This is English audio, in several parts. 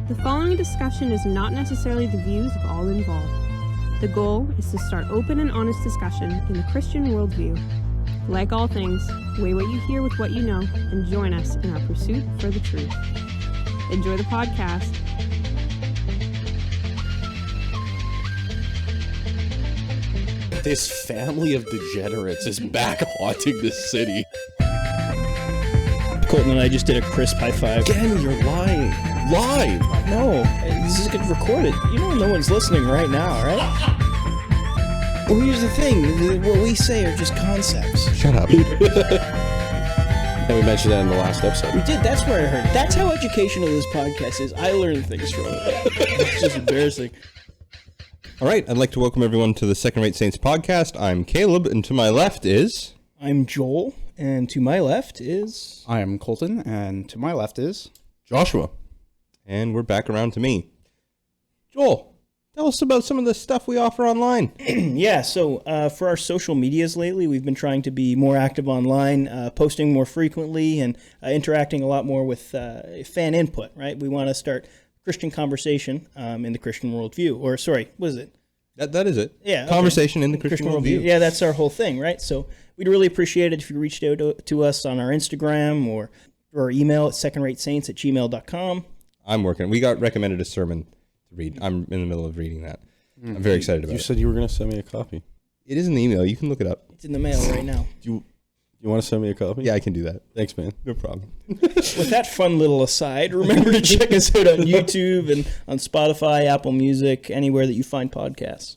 The following discussion is not necessarily the views of all involved. The goal is to start open and honest discussion in the Christian worldview. Like all things, weigh what you hear with what you know and join us in our pursuit for the truth. Enjoy the podcast. This family of degenerates is back haunting this city. Colton and I just did a crisp high five. Again, you're lying. Live! No, this is getting recorded. You know no one's listening right now, right? Well, here's the thing. What we say are just concepts. Shut up. And we mentioned that in the last episode. We did. That's where I heard it. That's how educational this podcast is. I learn things from it. It's just embarrassing. All right, I'd like to welcome everyone to the Second Rate Saints podcast. I'm Caleb, and to my left is... I'm Joel, and to my left is... I am Colton, and to my left is... Joshua. And we're back around to me. Joel, tell us about some of the stuff we offer online. Yeah, so for our social medias lately, we've been trying to be more active online, posting more frequently, and interacting a lot more with fan input, right? We want to start Christian conversation in the Christian worldview. Or, sorry, what is it? That is it. Yeah. Conversation in the Christian worldview. Yeah, that's our whole thing, right? So we'd really appreciate it if you reached out to us on our Instagram or our email at secondраtesaints@gmail.com. I'm working. We got recommended a sermon to read. I'm in the middle of reading that. I'm very excited about it. You said you were going to send me a copy. It is in the email. You can look it up. It's in the mail right now. You want to send me a copy? Yeah, I can do that. Thanks, man. No problem. With that fun little aside, remember to check us out on YouTube and on Spotify, Apple Music, anywhere that you find podcasts.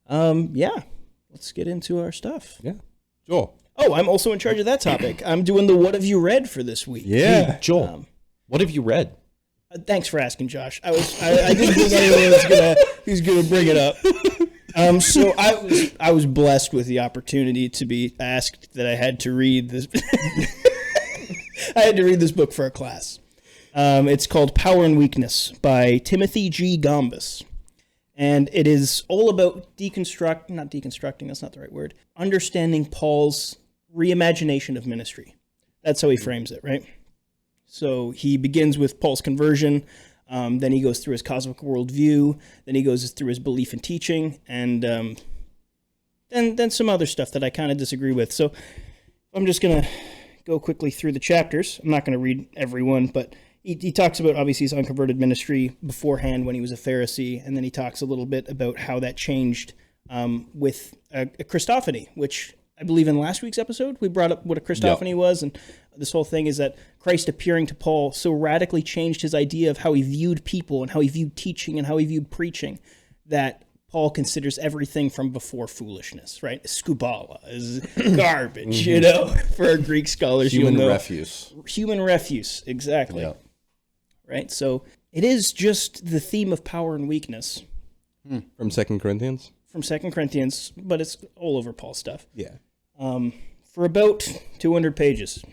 Yeah, let's get into our stuff. Yeah. Joel. Oh, I'm also in charge of that topic. I'm doing the What Have You Read for this week. Yeah. Hey, Joel, what have you read? Thanks for asking, Josh. I didn't think anyone was gonna bring it up. So I was blessed with the opportunity to be asked that I had to read this. I had to read this book for a class. It's called Power and Weakness by Timothy G. Gombis. And it is all about not deconstructing, that's not the right word, understanding Paul's reimagination of ministry. That's how he frames it, right? So he begins with Paul's conversion, then he goes through his cosmic worldview, then he goes through his belief in teaching, and then some other stuff that I kind of disagree with. So I'm just going to go quickly through the chapters. I'm not going to read every one, but he talks about, obviously, his unconverted ministry beforehand when he was a Pharisee, and then he talks a little bit about how that changed with a Christophany, which I believe in last week's episode, we brought up what a Christophany was, and this whole thing is that Christ appearing to Paul so radically changed his idea of how he viewed people and how he viewed teaching and how he viewed preaching that Paul considers everything from before foolishness, right? Skubala is garbage, you know, for our Greek scholars. Human refuse. Human refuse, exactly. Yeah. Right? So it is just the theme of power and weakness. From 2 Corinthians? From 2 Corinthians, but it's all over Paul's stuff. Yeah. For about 200 pages,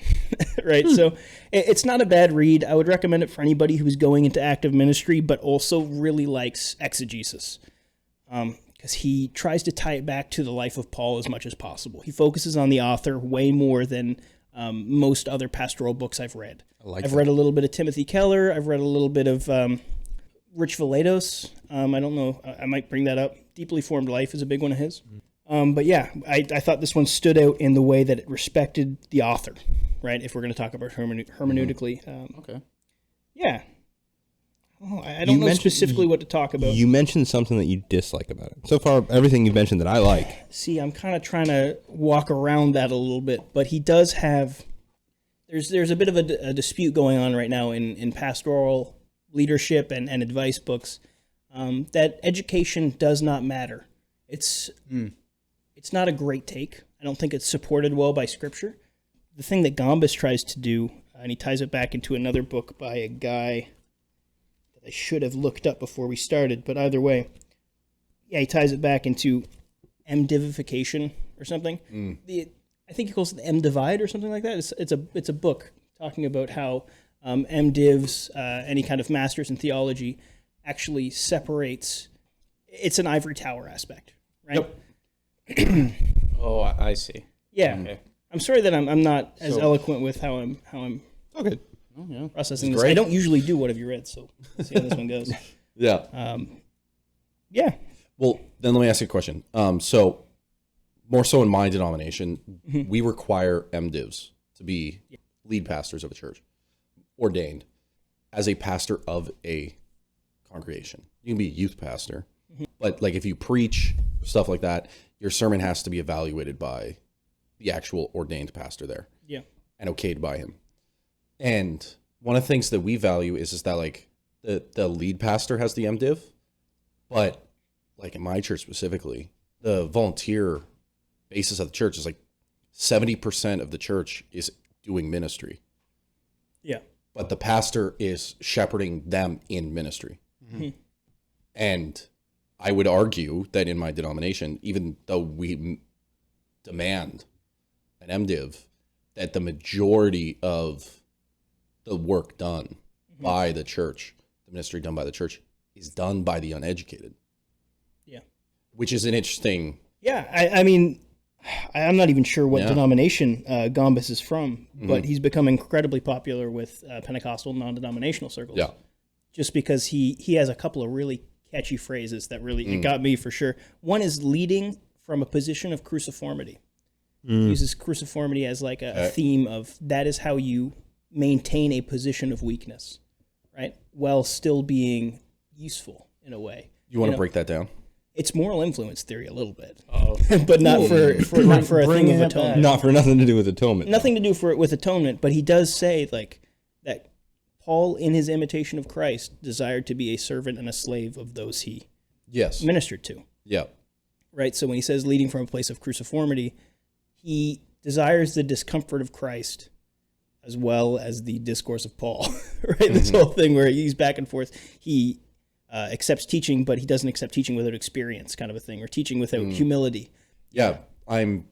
right? So it's not a bad read. I would recommend it for anybody who's going into active ministry, but also really likes exegesis, because he tries to tie it back to the life of Paul as much as possible. He focuses on the author way more than most other pastoral books I've read. I've read a little bit of Timothy Keller. I've read a little bit of Rich Velados. I don't know. I might bring that up. Deeply Formed Life is a big one of his. But yeah, I thought this one stood out in the way that it respected the author, right? If we're going to talk about hermeneutically. Okay. Yeah. I don't know specifically what to talk about. You mentioned something that you dislike about it. So far, everything you've mentioned that I like. See, I'm kind of trying to walk around that a little bit, but he does have... There's a bit of a dispute going on right now in pastoral leadership and advice books that education does not matter. It's not a great take. I don't think it's supported well by Scripture. The thing that Gombis tries to do, and he ties it back into another book by a guy that I should have looked up before we started, but either way, yeah, he ties it back into M-divification or something. I think he calls it the M-divide or something like that. It's a book talking about how M-divs, any kind of masters in theology, actually separates. It's an ivory tower aspect, right? Yep. Oh, I see. Yeah. Okay. I'm sorry that I'm not as eloquent with how I'm. Okay. Oh, yeah. processing this. great. I don't usually do what have you read, so let's see how this one goes. Yeah. Yeah. Well, then let me ask you a question. So more so in my denomination, we require MDivs to be lead pastors of a church, ordained as a pastor of a congregation. You can be a youth pastor, but like if you preach stuff like that, your sermon has to be evaluated by the actual ordained pastor there. Yeah. And okayed by him. And one of the things that we value is that like the lead pastor has the MDiv, but like in my church specifically, the volunteer basis of the church is like 70% of the church is doing ministry. Yeah. But the pastor is shepherding them in ministry. And I would argue that in my denomination, even though we demand an MDiv, that the majority of the work done by the church, the ministry done by the church, is done by the uneducated. Yeah. Which is an interesting... Yeah, I mean, I'm not even sure what denomination Gombas is from, but he's become incredibly popular with Pentecostal non-denominational circles. Yeah. Just because he has a couple of really catchy phrases that really it got me for sure. One is leading from a position of cruciformity. He uses cruciformity as like a theme of that is how you maintain a position of weakness, right? While still being useful in a way. You want to break that down? It's moral influence theory a little bit, but not for a thing of atonement. Not for nothing to do with atonement. Nothing to do with atonement, but he does say like that Paul, in his imitation of Christ, desired to be a servant and a slave of those he Yes. ministered to. Yeah. Right. So when he says leading from a place of cruciformity, he desires the discomfort of Christ as well as the discourse of Paul. Right. This whole thing where he's back and forth. He accepts teaching, but he doesn't accept teaching without experience, kind of a thing, or teaching without humility. Yeah. I'm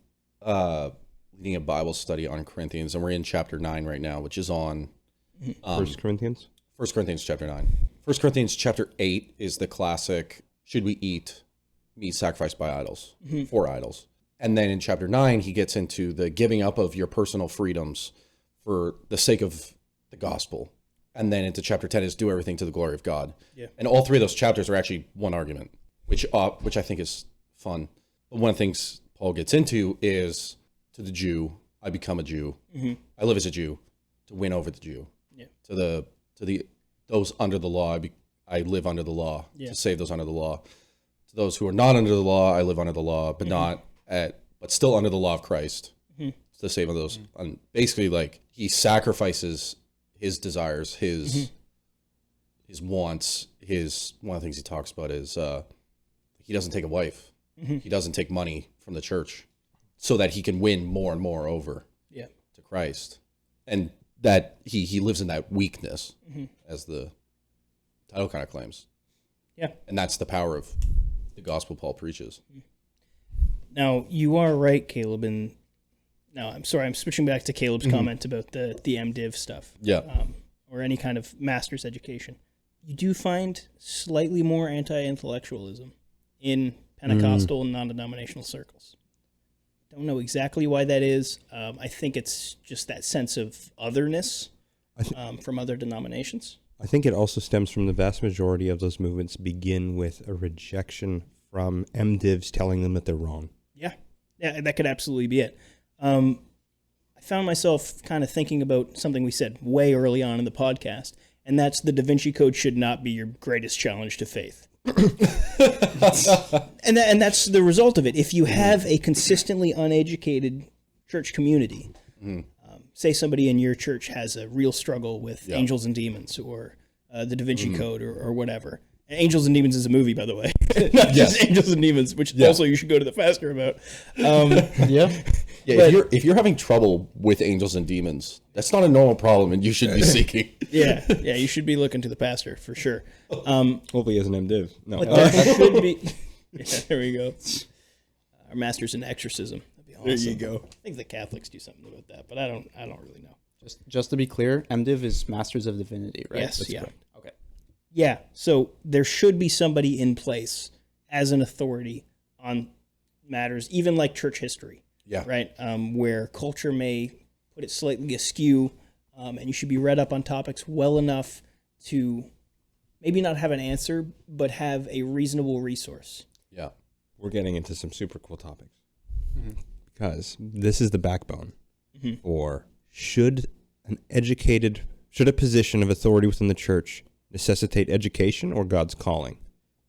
leading a Bible study on Corinthians, and we're in chapter 9 right now, which is on 1 Corinthians? 1 Corinthians chapter 9. 1 Corinthians chapter 8 is the classic, should we eat meat sacrificed by idols, for idols? And then in chapter 9, he gets into the giving up of your personal freedoms for the sake of the gospel. And then into chapter 10 is do everything to the glory of God. Yeah. And all three of those chapters are actually one argument, which I think is fun. But one of the things Paul gets into is to the Jew, I become a Jew. I live as a Jew to win over the Jew. Yeah. To the those under the law, I live under the law to save those under the law. To those who are not under the law, I live under the law, but but still under the law of Christ to save those. Basically, like he sacrifices his desires, his wants. One of the things he talks about is he doesn't take a wife. He doesn't take money from the church, so that he can win more and more over to Christ, and that he lives in that weakness, as the title kind of claims. Yeah, and that's the power of the gospel Paul preaches. Now you are right, Caleb. And now I'm sorry, I'm switching back to Caleb's comment about the MDiv stuff. Yeah, or any kind of master's education. You do find slightly more anti-intellectualism in Pentecostal and non-denominational circles. Don't know exactly why that is. I think it's just that sense of otherness from other denominations. I think it also stems from the vast majority of those movements begin with a rejection from MDivs telling them that they're wrong. Yeah, that could absolutely be it. I found myself kind of thinking about something we said way early on in the podcast, and that's the Da Vinci Code should not be your greatest challenge to faith. and that's the result of it. If you have a consistently uneducated church community, say somebody in your church has a real struggle with angels and demons or the Da Vinci Code or whatever. Angels and Demons is a movie, by the way. Not just Angels and Demons, which also you should go to the Faster about. If you're having trouble with angels and demons, that's not a normal problem, and you should be seeking. Yeah, you should be looking to the pastor for sure. Hopefully, as an MDiv. No, but there should be. Yeah, there we go. Our master's in exorcism. That'd be awesome. There you go. I think the Catholics do something about that, but I don't really know. Just to be clear, MDiv is Masters of Divinity, right? Yes, That's yeah. correct. Okay. Yeah, so there should be somebody in place as an authority on matters, even like church history. Yeah. Right. Where culture may put it slightly askew, and you should be read up on topics well enough to maybe not have an answer, but have a reasonable resource. Yeah. We're getting into some super cool topics because this is the backbone for should a position of authority within the church necessitate education or God's calling?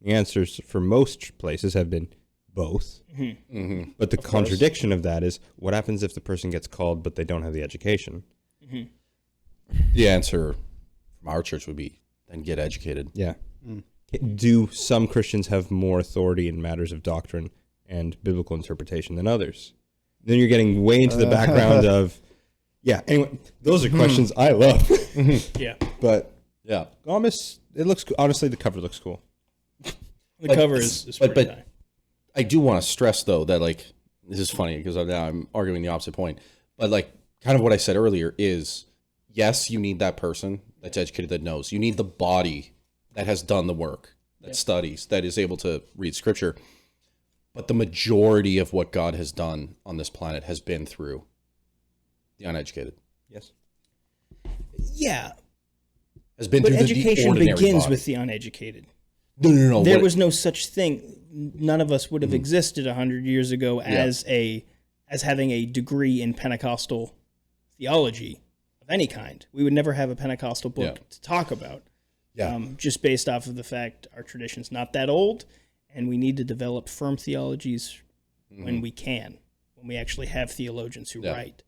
The answers for most places have been both. But the contradiction of that is what happens if the person gets called but they don't have the education? The answer from our church would be then get educated. Yeah. Do some Christians have more authority in matters of doctrine and biblical interpretation than others? Then you're getting way into the background of, anyway, those are questions I love. Yeah. But Yeah. Gomis, it looks, honestly, the cover looks cool. The cover is pretty high. I do want to stress though that like this is funny because now I'm arguing the opposite point, but like kind of what I said earlier is yes, you need that person that's educated that knows. You need the body that has done the work, that studies, that is able to read scripture. But the majority of what God has done on this planet has been through the uneducated. Yes. Yeah, Has been but through the education ordinary begins body. with the uneducated. No. There what- was no such thing. None of us would have existed 100 years ago as having a degree in Pentecostal theology of any kind. We would never have a Pentecostal book to talk about. Just based off of the fact our tradition's not that old, and we need to develop firm theologies when we can, when we actually have theologians who write.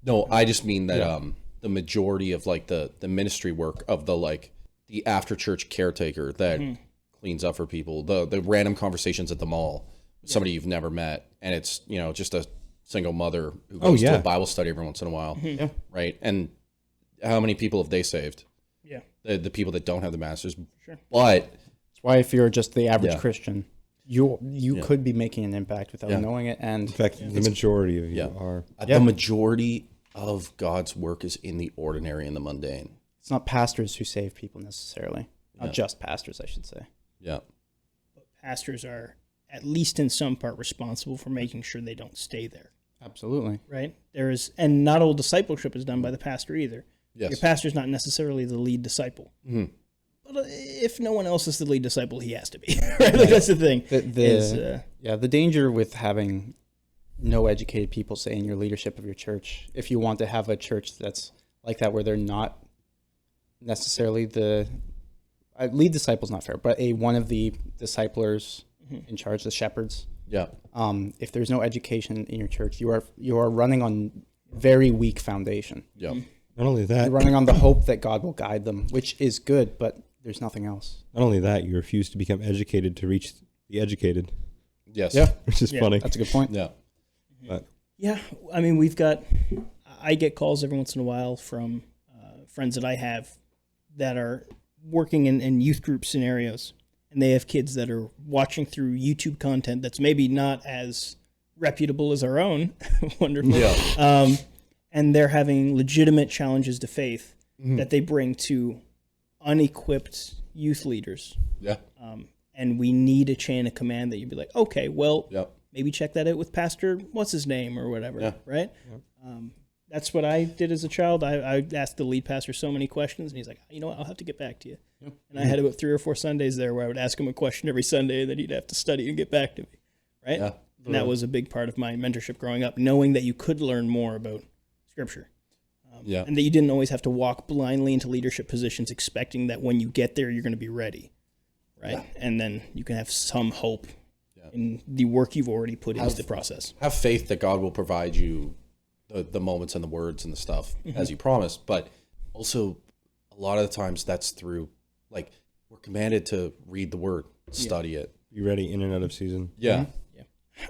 No, I just mean that the majority of like the ministry work of the after church caretaker that cleans up for people, the random conversations at the mall, somebody you've never met, and it's just a single mother who goes to a Bible study every once in a while, right? And how many people have they saved? Yeah, The people that don't have the masters, Sure. but That's why if you're just the average Yeah. Christian, you could be making an impact without knowing it. And In fact, the majority of you are. the majority of God's work is in the ordinary and the mundane. it's not pastors who save people necessarily. Not just pastors, I should say. Yeah. pastors are at least in some part responsible for making sure they don't stay there. Absolutely. Right? And not all discipleship is done by the pastor either. Yes. Your pastor's not necessarily the lead disciple. But if no one else is the lead disciple, he has to be. Right? Like, that's the thing. The danger with having no educated people say in your leadership of your church, if you want to have a church that's like that where they're not necessarily the lead disciple's not fair, but one of the disciplers in charge, the shepherds. Yeah. If there's no education in your church, you are running on very weak foundation. Yeah. Not only that, You're running on the hope that God will guide them, which is good, but there's nothing else. not only that, you refuse to become educated to reach the educated, Yes. which is funny. That's a good point. Yeah. But Yeah, I mean, I get calls every once in a while from friends that I have that are working in youth group scenarios, and they have kids that are watching through YouTube content that's maybe not as reputable as our own. Wonderful. Yeah. And they're having legitimate challenges to faith that they bring to unequipped youth leaders. Yeah. And we need a chain of command that you'd be like, okay, well, Yeah. maybe check that out with Pastor what's his name or whatever, right? That's what I did as a child. I asked the lead pastor so many questions, and he's like, you know what, I'll have to get back to you. And I had about 3 or 4 Sundays there where I would ask him a question every Sunday, and then he'd have to study and get back to me, right? Yeah. And that was a big part of my mentorship growing up, knowing that you could learn more about Scripture. And that you didn't always have to walk blindly into leadership positions expecting that when you get there, you're going to be ready, right? Yeah. And then you can have some hope in the work you've already put into the process. Have faith that God will provide you the moments and the words and the stuff as he promised. But also, a lot of the times that's through, like, we're commanded to read the word, study it. be ready in and out of season. Yeah.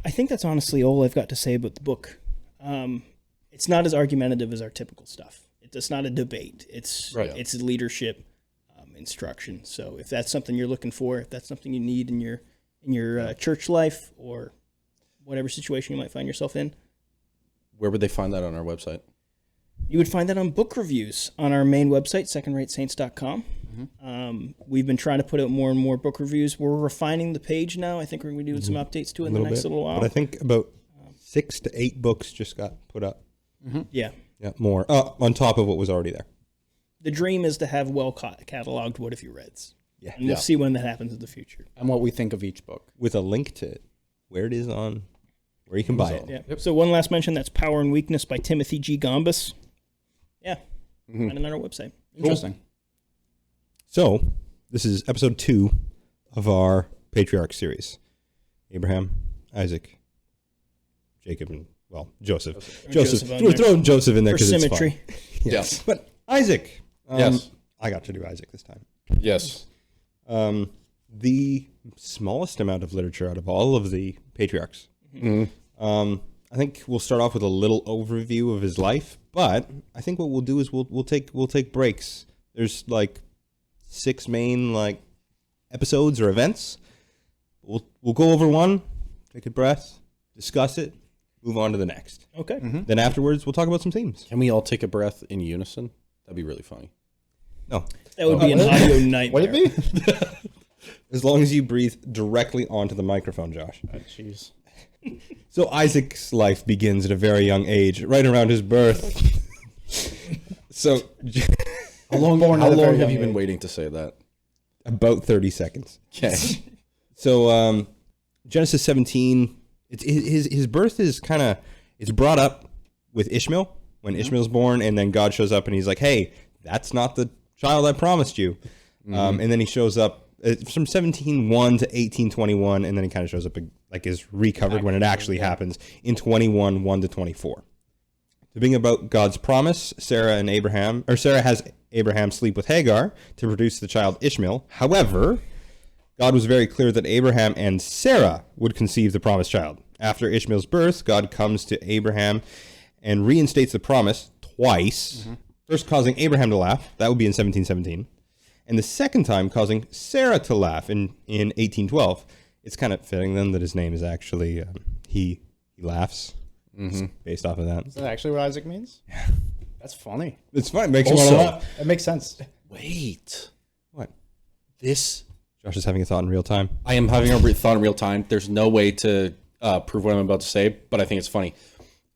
I think that's honestly all I've got to say about the book. It's not as argumentative as our typical stuff. It's not a debate. It's leadership instruction. So if that's something you're looking for, if that's something you need in your church life or whatever situation you might find yourself in, Where would they find that on our website? you would find that on book reviews on our main website, secondratesaints.com. We've been trying to put out more and more book reviews. We're refining the page now. I think we're going to be doing some updates to it in the next little while. But I think about 6 to 8 books just got put up. Yeah. Yeah, more on top of what was already there. the dream is to have well cataloged What If You Reads. Yeah. And we'll see when that happens in the future. And what we think of each book. With a link to where it is on, where you can buy it. Yeah. Yep. So one last mention, that's Power and Weakness by Timothy G. Gombas. Yeah. Find it on our website. Interesting. So, this is episode 2 of our Patriarchs series. Abraham, Isaac, Jacob, and, well, Joseph. Joseph on We're there. throwing Joseph in there For because it's symmetry. fun. Yes. But Isaac. Yes. I got to do Isaac this time. Yes. The smallest amount of literature out of all of the Patriarchs. I think we'll start off with a little overview of his life, but I think what we'll do is we'll take breaks. There's like 6 main like episodes or events. We'll go over one, take a breath, discuss it, move on to the next. Okay. Then afterwards, we'll talk about some themes. Can we all take a breath in unison? That'd be really funny. No, That would be an audio nightmare. Would it be? as long as you breathe directly onto the microphone, Josh. Jeez. So Isaac's life begins at a very young age, right around his birth. So How long Born at a very have young you been age. waiting to say that? about 30 seconds. Okay. So Genesis 17, his birth is kind of, it's brought up with Ishmael when Ishmael's born, and then God shows up and he's like, hey, that's not the child I promised you. And then he shows up from 17:1 to 18:21, and then he kind of shows up like is recovered when it actually happens in 21:1 to 24. To bring about God's promise, Sarah has Abraham sleep with Hagar to produce the child Ishmael. However, God was very clear that Abraham and Sarah would conceive the promised child. After Ishmael's birth, God comes to Abraham and reinstates the promise twice, first causing Abraham to laugh. That would be in 17:17. And the second time causing Sarah to laugh in 18:12. It's kind of fitting then that his name is actually he laughs. Based off of that. Is that actually what Isaac means? Yeah. That's funny. It's fun. It makes you Also- want to laugh. It makes sense. Wait. What? This Josh is having a thought in real time. I am having a thought in real time. There's no way to prove what I'm about to say, but I think it's funny.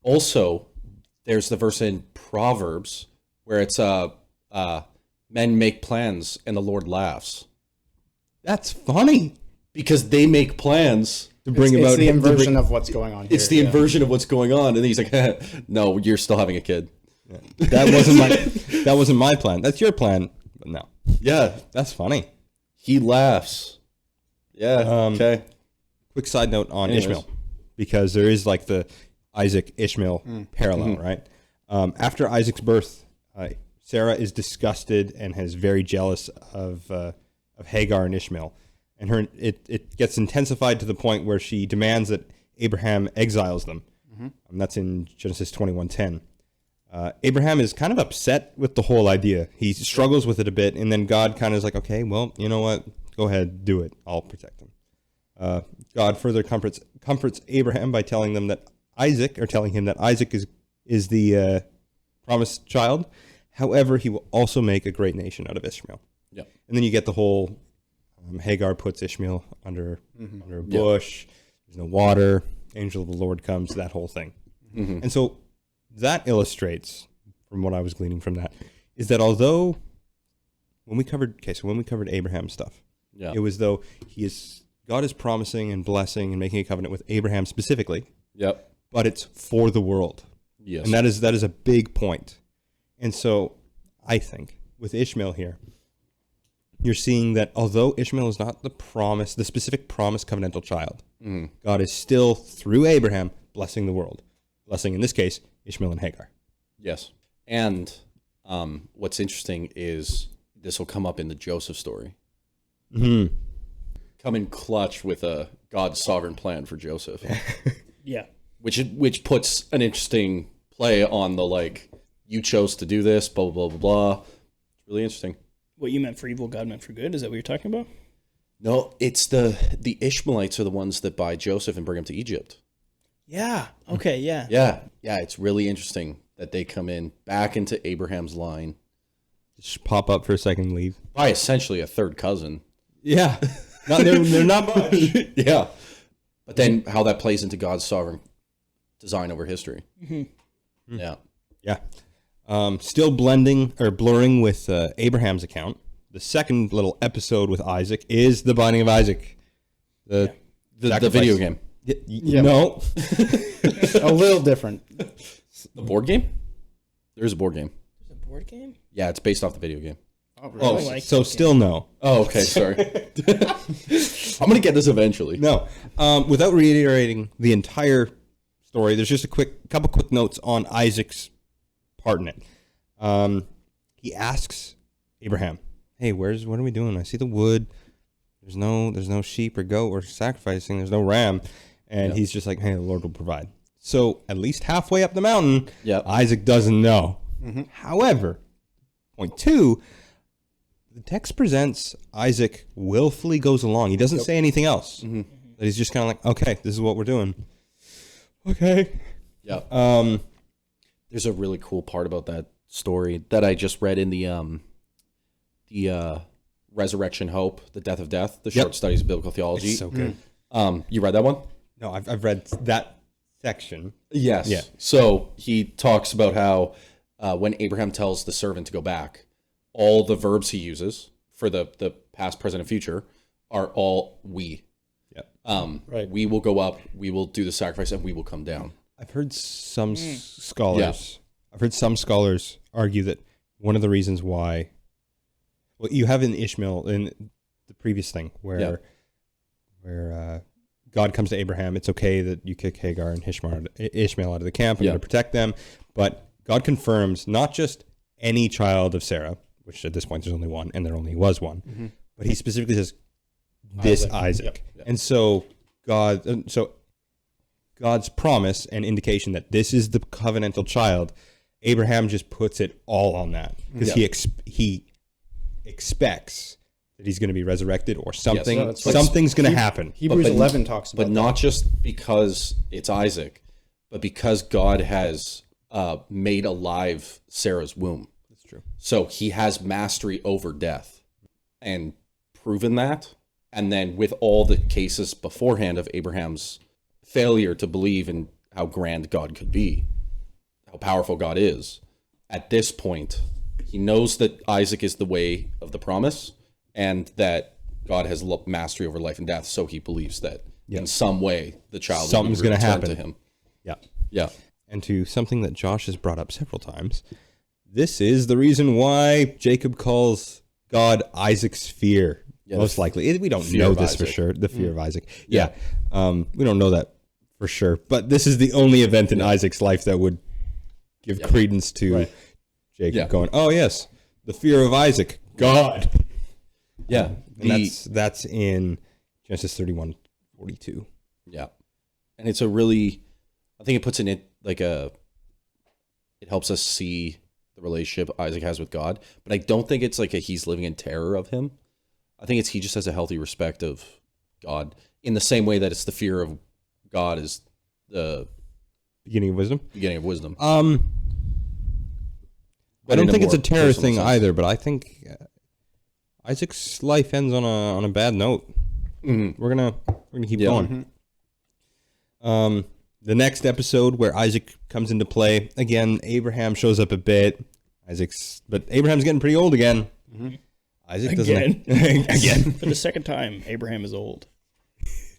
Also, there's the verse in Proverbs where it's men make plans and the Lord laughs That's funny. because they make plans. To bring It's about the inversion of what's going on here. It's the inversion of what's going on, and he's like, "No, you're still having a kid." that wasn't my plan. That's your plan. But no. Yeah, That's funny. he laughs. Yeah. Okay. Quick side note on Anyways. Ishmael, because there is like the Isaac Ishmael parallel, right? After Isaac's birth, Sarah is disgusted and is very jealous of Hagar and Ishmael, and it gets intensified to the point where she demands that Abraham exiles them. And that's in Genesis 21:10. Abraham is kind of upset with the whole idea. He struggles with it a bit, and then God kind of is like, okay, well, you know what? Go ahead, do it. I'll protect him. God further comforts Abraham by telling him that Isaac is the promised child. However, he will also make a great nation out of Ishmael. Yeah. And then you get the whole Hagar puts Ishmael under a bush. There's no water. Angel of the Lord comes. That whole thing. And so that illustrates, from what I was gleaning from that, is that although when we covered Abraham's stuff, Yeah. it was though God is promising and blessing and making a covenant with Abraham specifically, Yep. but it's for the world. Yes. And that is a big point. And so I think with Ishmael here, you're seeing that although Ishmael is not the specific promised covenantal child, God is still, through Abraham, blessing the world. Blessing, in this case, Ishmael and Hagar. Yes. And what's interesting is this will come up in the Joseph story. Come in clutch with a God's sovereign plan for Joseph, Yeah. which puts an interesting play on the like, you chose to do this, blah, blah, blah, blah, blah. It's really interesting. What you meant for evil, God meant for good? Is that what you're talking about? No, it's the Ishmaelites are the ones that buy Joseph and bring him to Egypt. Yeah. Okay, yeah. Yeah. Yeah. It's really interesting that they come in back into Abraham's line Just pop up for a second and leave. by essentially a third cousin. Yeah. They're not much. Yeah. But then how that plays into God's sovereign design over history. Yeah. Yeah. Still blurring with Abraham's account. The second little episode with Isaac is the binding of Isaac. The video game. No. A little different. The board game? There's a board game. There's a board game? Yeah, it's based off the video game. Oh, really? Oh, like so that still no. Oh, okay, sorry. I'm going to get this eventually. No. Without reiterating the entire story, there's just couple quick notes on Isaac's part in it. He asks Abraham, "Hey, what are we doing? I see the wood. There's no sheep or goat or sacrificing. There's no ram." And he's just like, "Hey, the Lord will provide." So at least halfway up the mountain, Isaac doesn't know. Mm-hmm. However, point 2, the text presents Isaac willfully goes along. He doesn't say anything else. Mm-hmm. He's just kind of like, "Okay, this is what we're doing." Okay. Yeah. There's a really cool part about that story that I just read in the Resurrection Hope, the Death of Death, the short studies of biblical theology. It's so good. You read that one? No, I've read that section. Yes. Yeah. So he talks about how when Abraham tells the servant to go back, all the verbs he uses for the past, present, and future are all we. Yeah. Right. We will go up, we will do the sacrifice, and we will come down. I've heard some scholars. Yeah. I've heard some scholars argue that one of the reasons why, well, you have in Ishmael in the previous thing where God comes to Abraham. It's okay that you kick Hagar and Ishmael out of the camp. I'm going to protect them, but God confirms not just any child of Sarah, which at this point there's only one, and there only was one, but he specifically says this Isaac. Yep. And so God's promise and indication that this is the covenantal child, Abraham just puts it all on that because he expects that he's going to be resurrected or something. Yes, something's going to happen. Hebrews 11 talks about that. But not just because it's Isaac, but because God has made alive Sarah's womb. That's true. So he has mastery over death and proven that. And then with all the cases beforehand of Abraham's failure to believe in how grand God could be, how powerful God is, at this point, he knows that Isaac is the way of the promise and that God has mastery over life and death. So he believes that in some way the child something's going to happen to him. Yeah. Yeah. And to something that Josh has brought up several times, this is the reason why Jacob calls God Isaac's fear. Yeah, most likely. We don't know this for sure. The fear of Isaac. Yeah. We don't know that for sure. But this is the only event in Isaac's life that would give credence to Jacob going, "Oh, yes, the fear of Isaac, God." Yeah. And that's in Genesis 31:42. Yeah. And it's a really, I think it puts in it like it helps us see the relationship Isaac has with God. But I don't think it's like he's living in terror of him. I think he just has a healthy respect of God in the same way that it's the fear of God is the beginning of wisdom. I don't think it's a terror thing sense either, but I think Isaac's life ends on a bad note. Mm-hmm. We're gonna keep going. Mm-hmm. The next episode where Isaac comes into play again, Abraham shows up a bit. But Abraham's getting pretty old again. Mm-hmm. Isaac doesn't again for the second time. Abraham is old.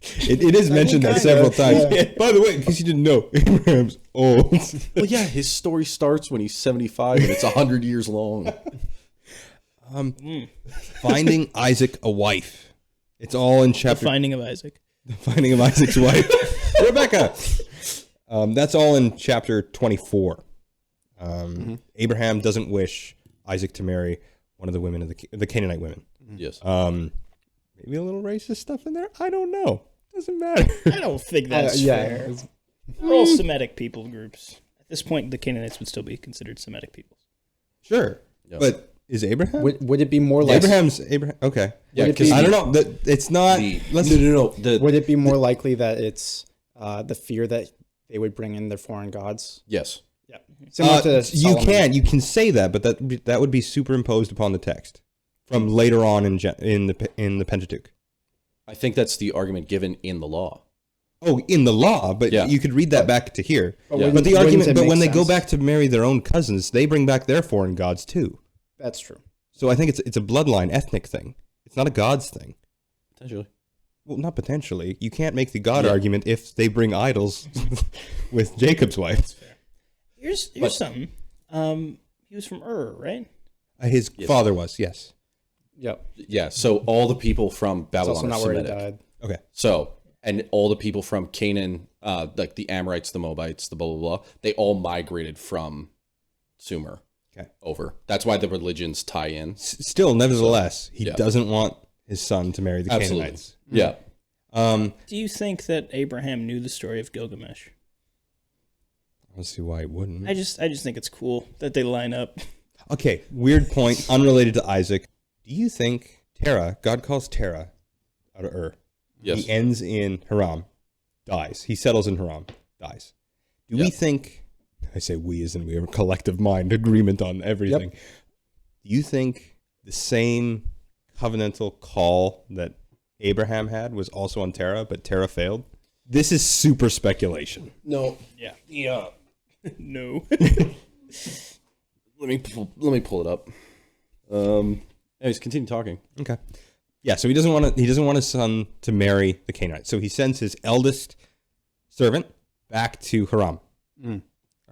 It is mentioned that several times. Yeah. By the way, in case you didn't know, Abraham's old. Well, yeah, his story starts when he's 75 and it's 100 years long. Finding Isaac a wife. It's all in chapter. The finding of Isaac. The finding of Isaac's wife, Rebecca. That's all in chapter 24. Abraham doesn't wish Isaac to marry one of the women of the Canaanite women. Yes. Maybe a little racist stuff in there. I don't know. Doesn't matter. I don't think that's fair. We're all Semitic people groups. At this point, the Canaanites would still be considered Semitic peoples. Sure. Yep. But is Abraham? Would it be more like Abraham? Okay. Yeah, because I don't know. It's not. No. Would it be more likely that it's the fear that they would bring in their foreign gods? Yes. Yeah. Similar to Solomon. You can say that, but that would be superimposed upon the text from later on in the Pentateuch. I think that's the argument given in the law. Oh, in the law, but Yeah. you could read that back to here. But Yeah. wouldn't- But the wouldn't argument, it but make when they go sense? back to marry their own cousins, they bring back their foreign gods too. That's true. So I think it's a bloodline, ethnic thing. It's not a gods thing. Potentially. Well, not potentially. You can't make the God Yeah. argument if they bring idols with Jacob's wife. Here's something. He was from right? His father was, yes. Yep. Yeah. So all the people from It's Babylon also are not where he Semitic. died. Okay. So, and all the people from Canaan, like the Amorites, the Moabites, the blah, blah, blah, they all migrated from Sumer over. That's why the religions tie in. Still, nevertheless, he yeah. doesn't want his son to marry the Absolutely. Canaanites. Yeah. Do you think that Abraham knew the story of Gilgamesh? I don't see why he wouldn't. I just think it's cool that they line up. Okay, weird point, unrelated to Isaac. Do you think Terah, God calls Terah out of Ur? Yes. He ends in Haram, dies. He settles in Haram, dies. Do we think, I say we as in we have a collective mind agreement on everything. Yep. Do you think the same covenantal call that Abraham had was also on Terah, but Terah failed? This is super speculation. No. Yeah. No. Let me pull it up. Anyways, continue talking. Okay. Yeah, so he doesn't want his son to marry the Canaanites. So he sends his eldest servant back to Haram.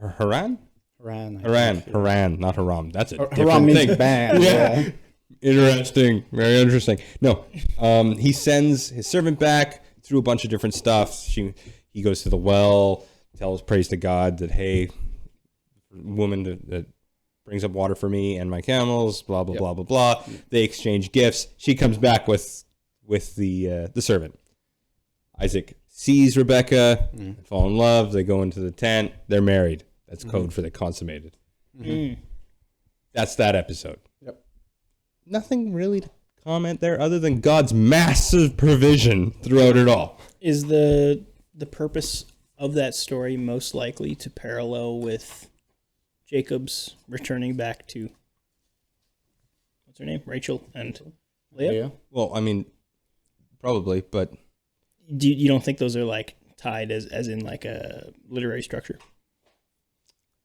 Or Haran? Haran, not Haram. That's a different Haram means thing. bad. Yeah. Interesting. Very interesting. No. He sends his servant back through a bunch of different stuff. He goes to the well, prays to God that, hey, woman that brings up water for me and my camels, blah, blah, blah, blah, blah. They exchange gifts. She comes back with the servant. Isaac sees Rebecca, fall in love. They go into the tent. They're married. That's code for they consummated. That's that episode. Yep. Nothing really to comment there other than God's massive provision throughout it all. Is the purpose of that story most likely to parallel with Jacob's returning back to, what's her name? Rachel and Leah? Yeah. Well, I mean, probably, but You don't think those are like tied as in like a literary structure,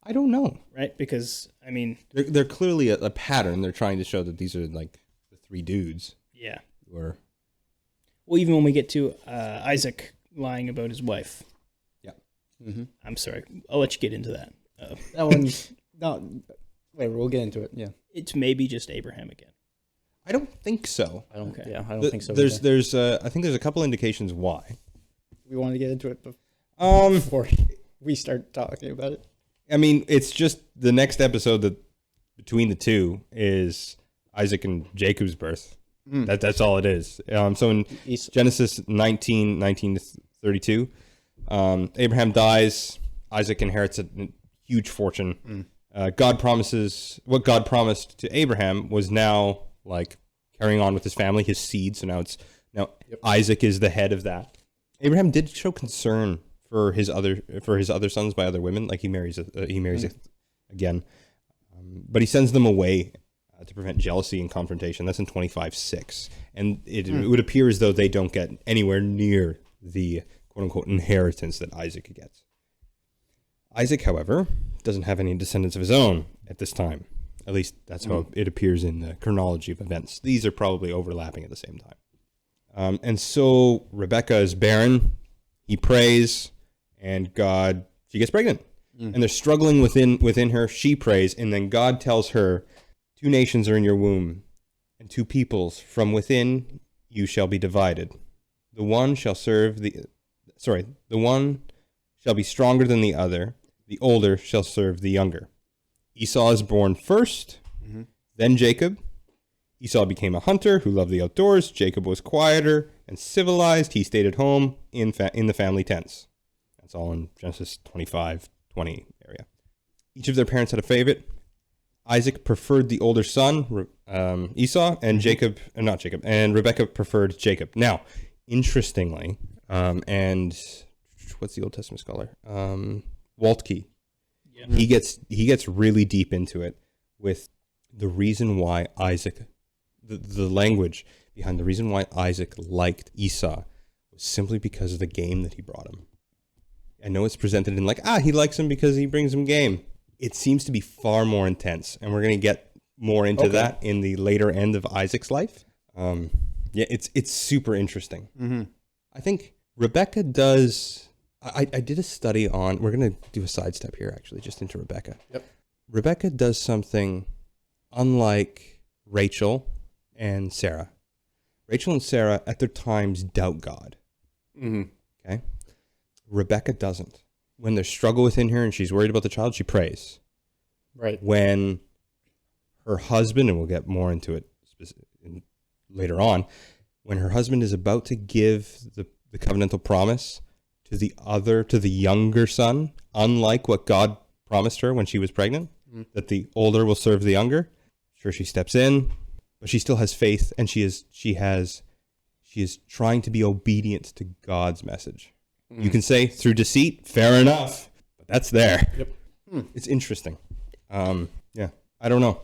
I don't know. right? Because, I mean, They're clearly a pattern. They're trying to show that these are like the three dudes. yeah. Or Well, even when we get to Isaac lying about his wife. Yeah. I'm sorry. I'll let you get into that. That one's no. Wait, we'll get into it. Yeah. It's maybe just Abraham again. I don't think so. I don't. Okay. Yeah, I don't think so. There's either. I think there's a couple indications why. We want to get into it before we start talking about it. I mean, it's just the next episode that between the two is Isaac and Jacob's birth. That's all it is. So in Genesis 19 to 32, Abraham dies. Isaac inherits a huge fortune. God promises what God promised to Abraham was now like carrying on with his family, his seed. So now Isaac is the head of that. Abraham did show concern for his other sons by other women. Like he marries again, but he sends them away to prevent jealousy and confrontation. That's in 25:6, and it would appear as though they don't get anywhere near the quote unquote inheritance that Isaac gets. Isaac, however, doesn't have any descendants of his own at this time. At least that's how it appears in the chronology of events. These are probably overlapping at the same time. And so Rebecca is barren. He prays, and she gets pregnant. And they're struggling within her. She prays, and then God tells her, 2 nations are in your womb, and 2 peoples from within you shall be divided. The one shall be stronger than the other. The older shall serve the younger. Esau is born first, then Jacob. Esau became a hunter who loved the outdoors. Jacob was quieter and civilized. He stayed at home in the family tents. That's all in Genesis 25:20 area. Each of their parents had a favorite. Isaac preferred the older son, Esau, and and Rebecca preferred Jacob. Now, interestingly, and what's the Old Testament scholar? Waltke. Yeah. He gets really deep into it with the reason why Isaac, the language behind the reason why Isaac liked Esau was simply because of the game that he brought him. I know it's presented in like, he likes him because he brings him game. It seems to be far more intense, and we're going to get more into that in the later end of Isaac's life. It's super interesting. Mm-hmm. I think Rebecca does... I did a study on... We're going to do a sidestep here, actually, just into Rebecca. Yep. Rebecca does something unlike Rachel and Sarah. Rachel and Sarah, at their times, doubt God. Mm-hmm. Okay? Rebecca doesn't. When there's struggle within her and she's worried about the child, she prays. Right. When her husband, and we'll get more into it later on, when her husband is about to give the covenantal promise to the younger son, unlike what God promised her when she was pregnant, that the older will serve the younger, sure, she steps in, but she still has faith, and she is trying to be obedient to God's message. You can say through deceit, fair enough, but that's there. Yep. It's interesting. I don't know.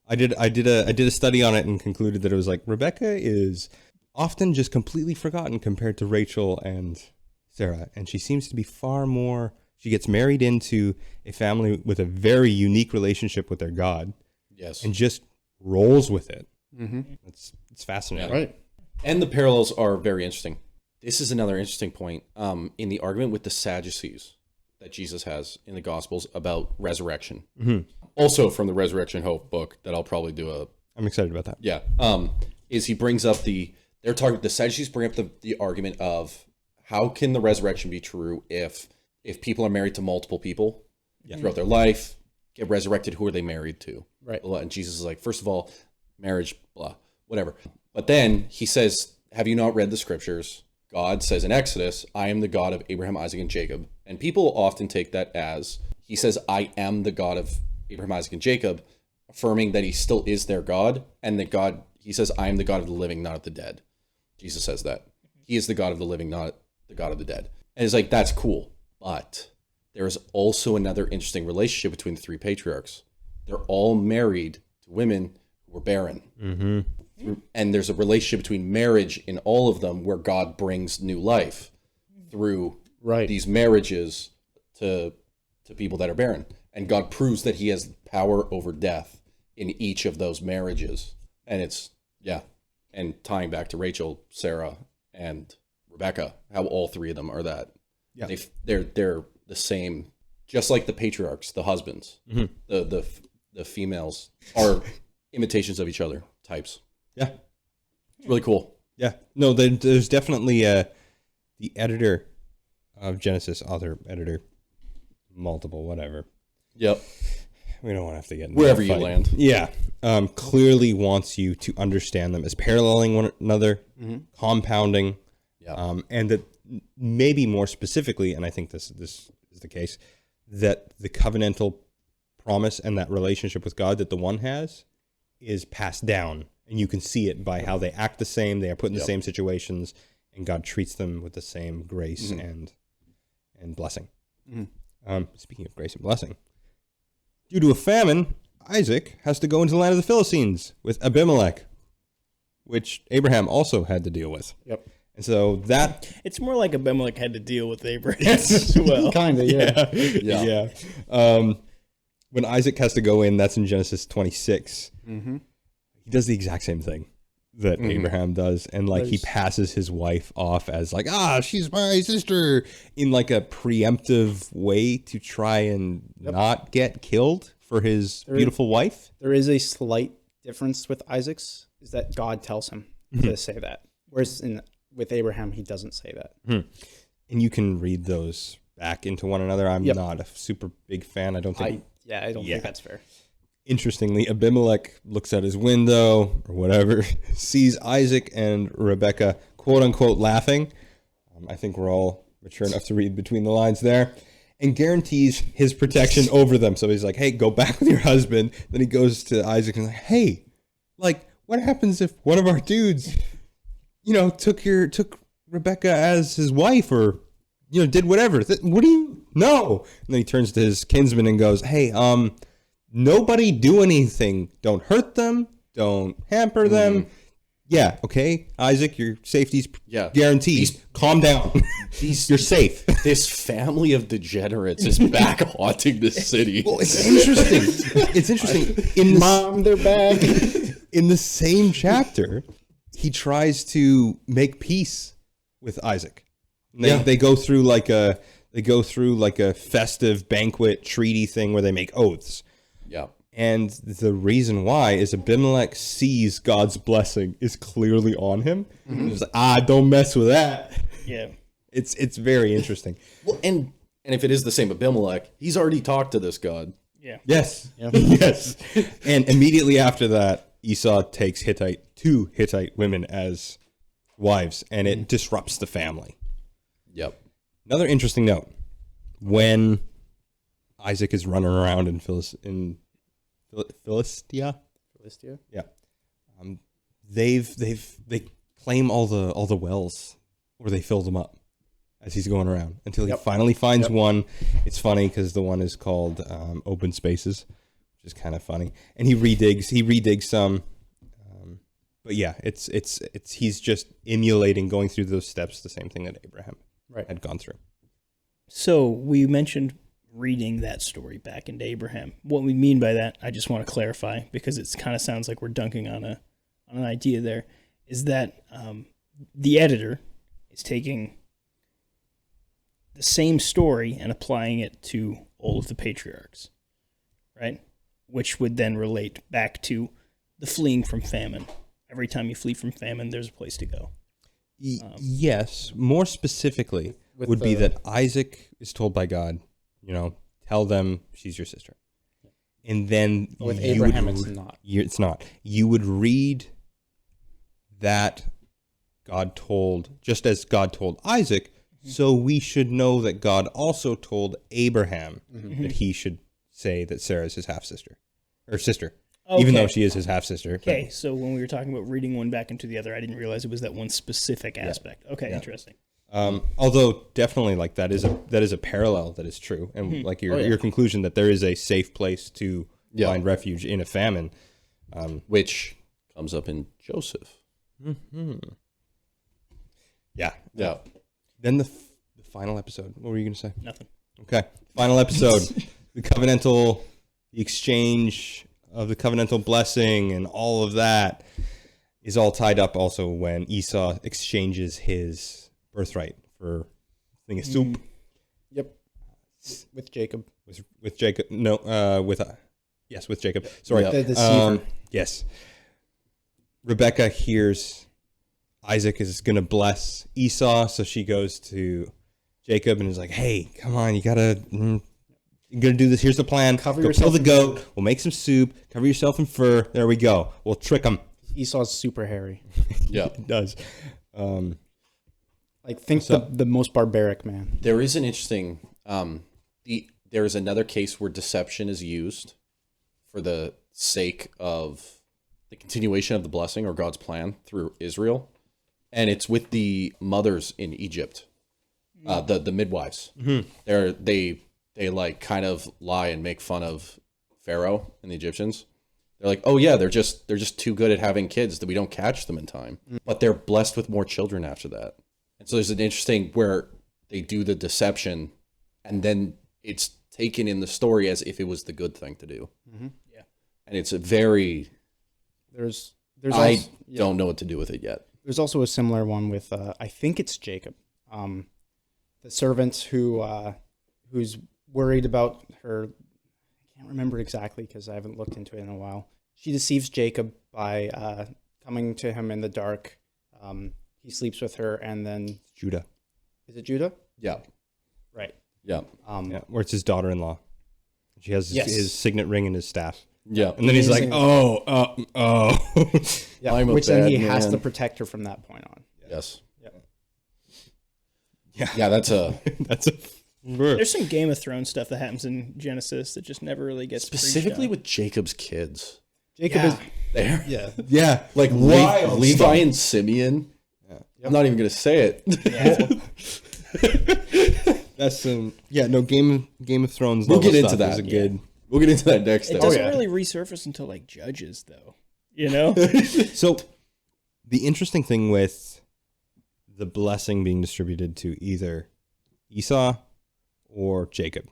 I did a study on it and concluded that it was like Rebecca is often just completely forgotten compared to Rachel and Sarah, and she seems to be far more. She gets married into a family with a very unique relationship with their God. Yes. And just rolls with it. Mm-hmm. It's fascinating. Right. And the parallels are very interesting. This is another interesting point in the argument with the Sadducees that Jesus has in the Gospels about resurrection. Mm-hmm. Also from the Resurrection Hope book that I'll probably do I'm excited about that. Yeah. Is he brings up the Sadducees bring up the argument of how can the resurrection be true if people are married to multiple people throughout their life, get resurrected, who are they married to? Right. And Jesus is like, first of all, marriage, blah, whatever. But then he says, have you not read the scriptures? God says in Exodus, I am the God of Abraham, Isaac, and Jacob. And people often take that as, he says, I am the God of Abraham, Isaac, and Jacob, affirming that he still is their God. And that God, he says, I am the God of the living, not of the dead. Jesus says that. He is the God of the living, not the God of the dead. And it's like, that's cool. But there is also another interesting relationship between the three patriarchs. They're all married to women who were barren. Mm-hmm. And there's a relationship between marriage in all of them where God brings new life through these marriages to people that are barren. And God proves that he has power over death in each of those marriages. And it's, and tying back to Rachel, Sarah, and Rebecca, how all three of them are that. Yeah. They're the same, just like the patriarchs, the husbands, the females are imitations of each other types. Yeah. It's really cool. Yeah. No, there's definitely the editor of Genesis, author, editor, multiple, whatever. Yep. We don't want to have to get into wherever that you fight. land. Yeah. Clearly wants you to understand them as paralleling one another, compounding, and that maybe more specifically, and I think this is the case, that the covenantal promise and that relationship with God that the one has is passed down. And you can see it by how they act the same, they are put in the same situations, and God treats them with the same grace and blessing. Speaking of grace and blessing, due to a famine, Isaac has to go into the land of the Philistines with Abimelech, which Abraham also had to deal with. Yep. And so that... It's more like Abimelech had to deal with Abraham as well. Kind of, yeah. Yeah. When Isaac has to go in, that's in Genesis 26. Mm-hmm. He does the exact same thing that Abraham does. And like he passes his wife off as like, she's my sister, in like a preemptive way to try and not get killed for his beautiful wife. There is a slight difference with Isaac's, is that God tells him to say that. Whereas with Abraham, he doesn't say that. And you can read those back into one another. I'm not a super big fan. I don't think... I don't think that's fair. Interestingly, Abimelech looks out his window or whatever, sees Isaac and Rebecca, quote unquote, laughing. I think we're all mature enough to read between the lines there, and guarantees his protection over them. So he's like, hey, go back with your husband. Then he goes to Isaac and is like, hey, like, what happens if one of our dudes, took Rebecca as his wife or, did whatever? What do you know? And then he turns to his kinsman and goes, hey, nobody do anything. Don't hurt them. Don't hamper them. Yeah, okay, Isaac, your safety's Yeah. guaranteed. Calm down. You're safe. This family of degenerates is back haunting this city. Well, it's interesting. It's interesting. In the, Mom, they're back. in the same chapter, he tries to make peace with Isaac. And they go through like a festive banquet treaty thing where they make oaths. Yeah. And the reason why is Abimelech sees God's blessing is clearly on him. He's like, don't mess with that. Yeah. It's very interesting. Well, and if it is the same Abimelech, he's already talked to this god. Yeah. Yes. Yes. And immediately after that, Esau takes two Hittite women as wives, and it disrupts the family. Yep. Another interesting note: when Isaac is running around in Philistia, Philistia? yeah, they claim all the wells, or they fill them up as he's going around until he finally finds one. It's funny because the one is called Open Spaces, which is kind of funny, and he redigs some. But yeah, it's he's just emulating, going through those steps, the same thing that Abraham had gone through. So we mentioned reading that story back into Abraham. What we mean by that, I just want to clarify, because it kind of sounds like we're dunking on an idea there, is that the editor is taking the same story and applying it to all of the patriarchs, right? Which would then relate back to the fleeing from famine. Every time you flee from famine, there's a place to go. Yes, more specifically would be that Isaac is told by God, tell them she's your sister. And then With Abraham, it's not. It's not. You would read that God told, just as God told Isaac, so we should know that God also told Abraham that he should say that Sarah is his half-sister, or sister, even though she is his half-sister. Okay, so when we were talking about reading one back into the other, I didn't realize it was that one specific aspect. Okay, interesting. Although definitely, like, that is a parallel that is true, and like your conclusion that there is a safe place to find refuge in a famine, Which comes up in Joseph. Yeah. Then the final episode. What were you going to say? Nothing. Okay, final episode. the exchange of the covenantal blessing and all of that is all tied up also when Esau exchanges his birthright for a thing of soup. Yep. With Jacob. With Jacob. No, with Jacob. Sorry. The deceiver. Yes. Rebecca hears Isaac is going to bless Esau, so she goes to Jacob and is like, "Hey, come on, you're gonna do this. Here's the plan. Cover Go yourself kill the in goat. We'll make some soup. Cover yourself in fur. There we go. We'll trick him." Esau's super hairy. Yeah. It does. Think the most barbaric man. There is an interesting there is another case where deception is used for the sake of the continuation of the blessing or God's plan through Israel. And it's with the mothers in Egypt, the midwives. They like kind of lie and make fun of Pharaoh and the Egyptians. They're like, oh yeah, they're just too good at having kids that we don't catch them in time. But they're blessed with more children after that. And so there's an interesting where they do the deception, and then it's taken in the story as if it was the good thing to do. Yeah. And it's a very There's I don't know what to do with it yet. There's also a similar one with I think it's Jacob, the servant who's worried about her. I can't remember exactly because I haven't looked into it in a while. She deceives Jacob by coming to him in the dark. He sleeps with her, and then Judah. Is it Judah? Yeah. Right. Yeah. Where it's his daughter-in-law. She has his signet ring and his staff. Yeah. And then he's like, oh. Yeah. I'm a Which then bad he has man. to protect her from that point on. Yes. Yeah. Yeah, that's a There's some Game of Thrones stuff that happens in Genesis that just never really gets specifically preached with Jacob's kids. Jacob Yeah. is There. yeah. Yeah. Like Wild Levi stuff. and Simeon. I'm not even going to say it. That's some Game of Thrones. We'll level get into stuff that. is a good. We'll get into that next It time. doesn't really resurface until like Judges, though. You know? So The interesting thing with the blessing being distributed to either Esau or Jacob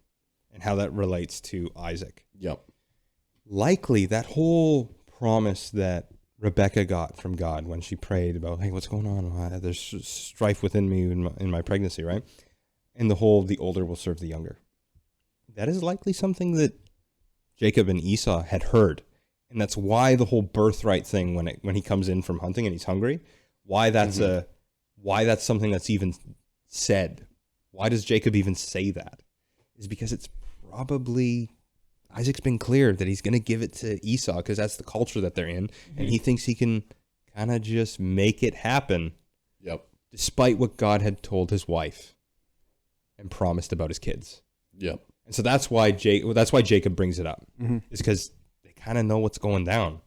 and how that relates to Isaac. Yep. Likely that whole promise that Rebecca got from God when she prayed about, hey, what's going on? Why? There's strife within me in my pregnancy, right? And the older will serve the younger. That is likely something that Jacob and Esau had heard. And that's why the whole birthright thing, when he comes in from hunting and he's hungry, why that's something that's even said. Why does Jacob even say that? Is because it's probably Isaac's been clear that he's going to give it to Esau because that's the culture that they're in, and he thinks he can kind of just make it happen. Yep. Despite what God had told his wife and promised about his kids. Yep. And so that's why Jacob brings it up, is because they kind of know what's going down.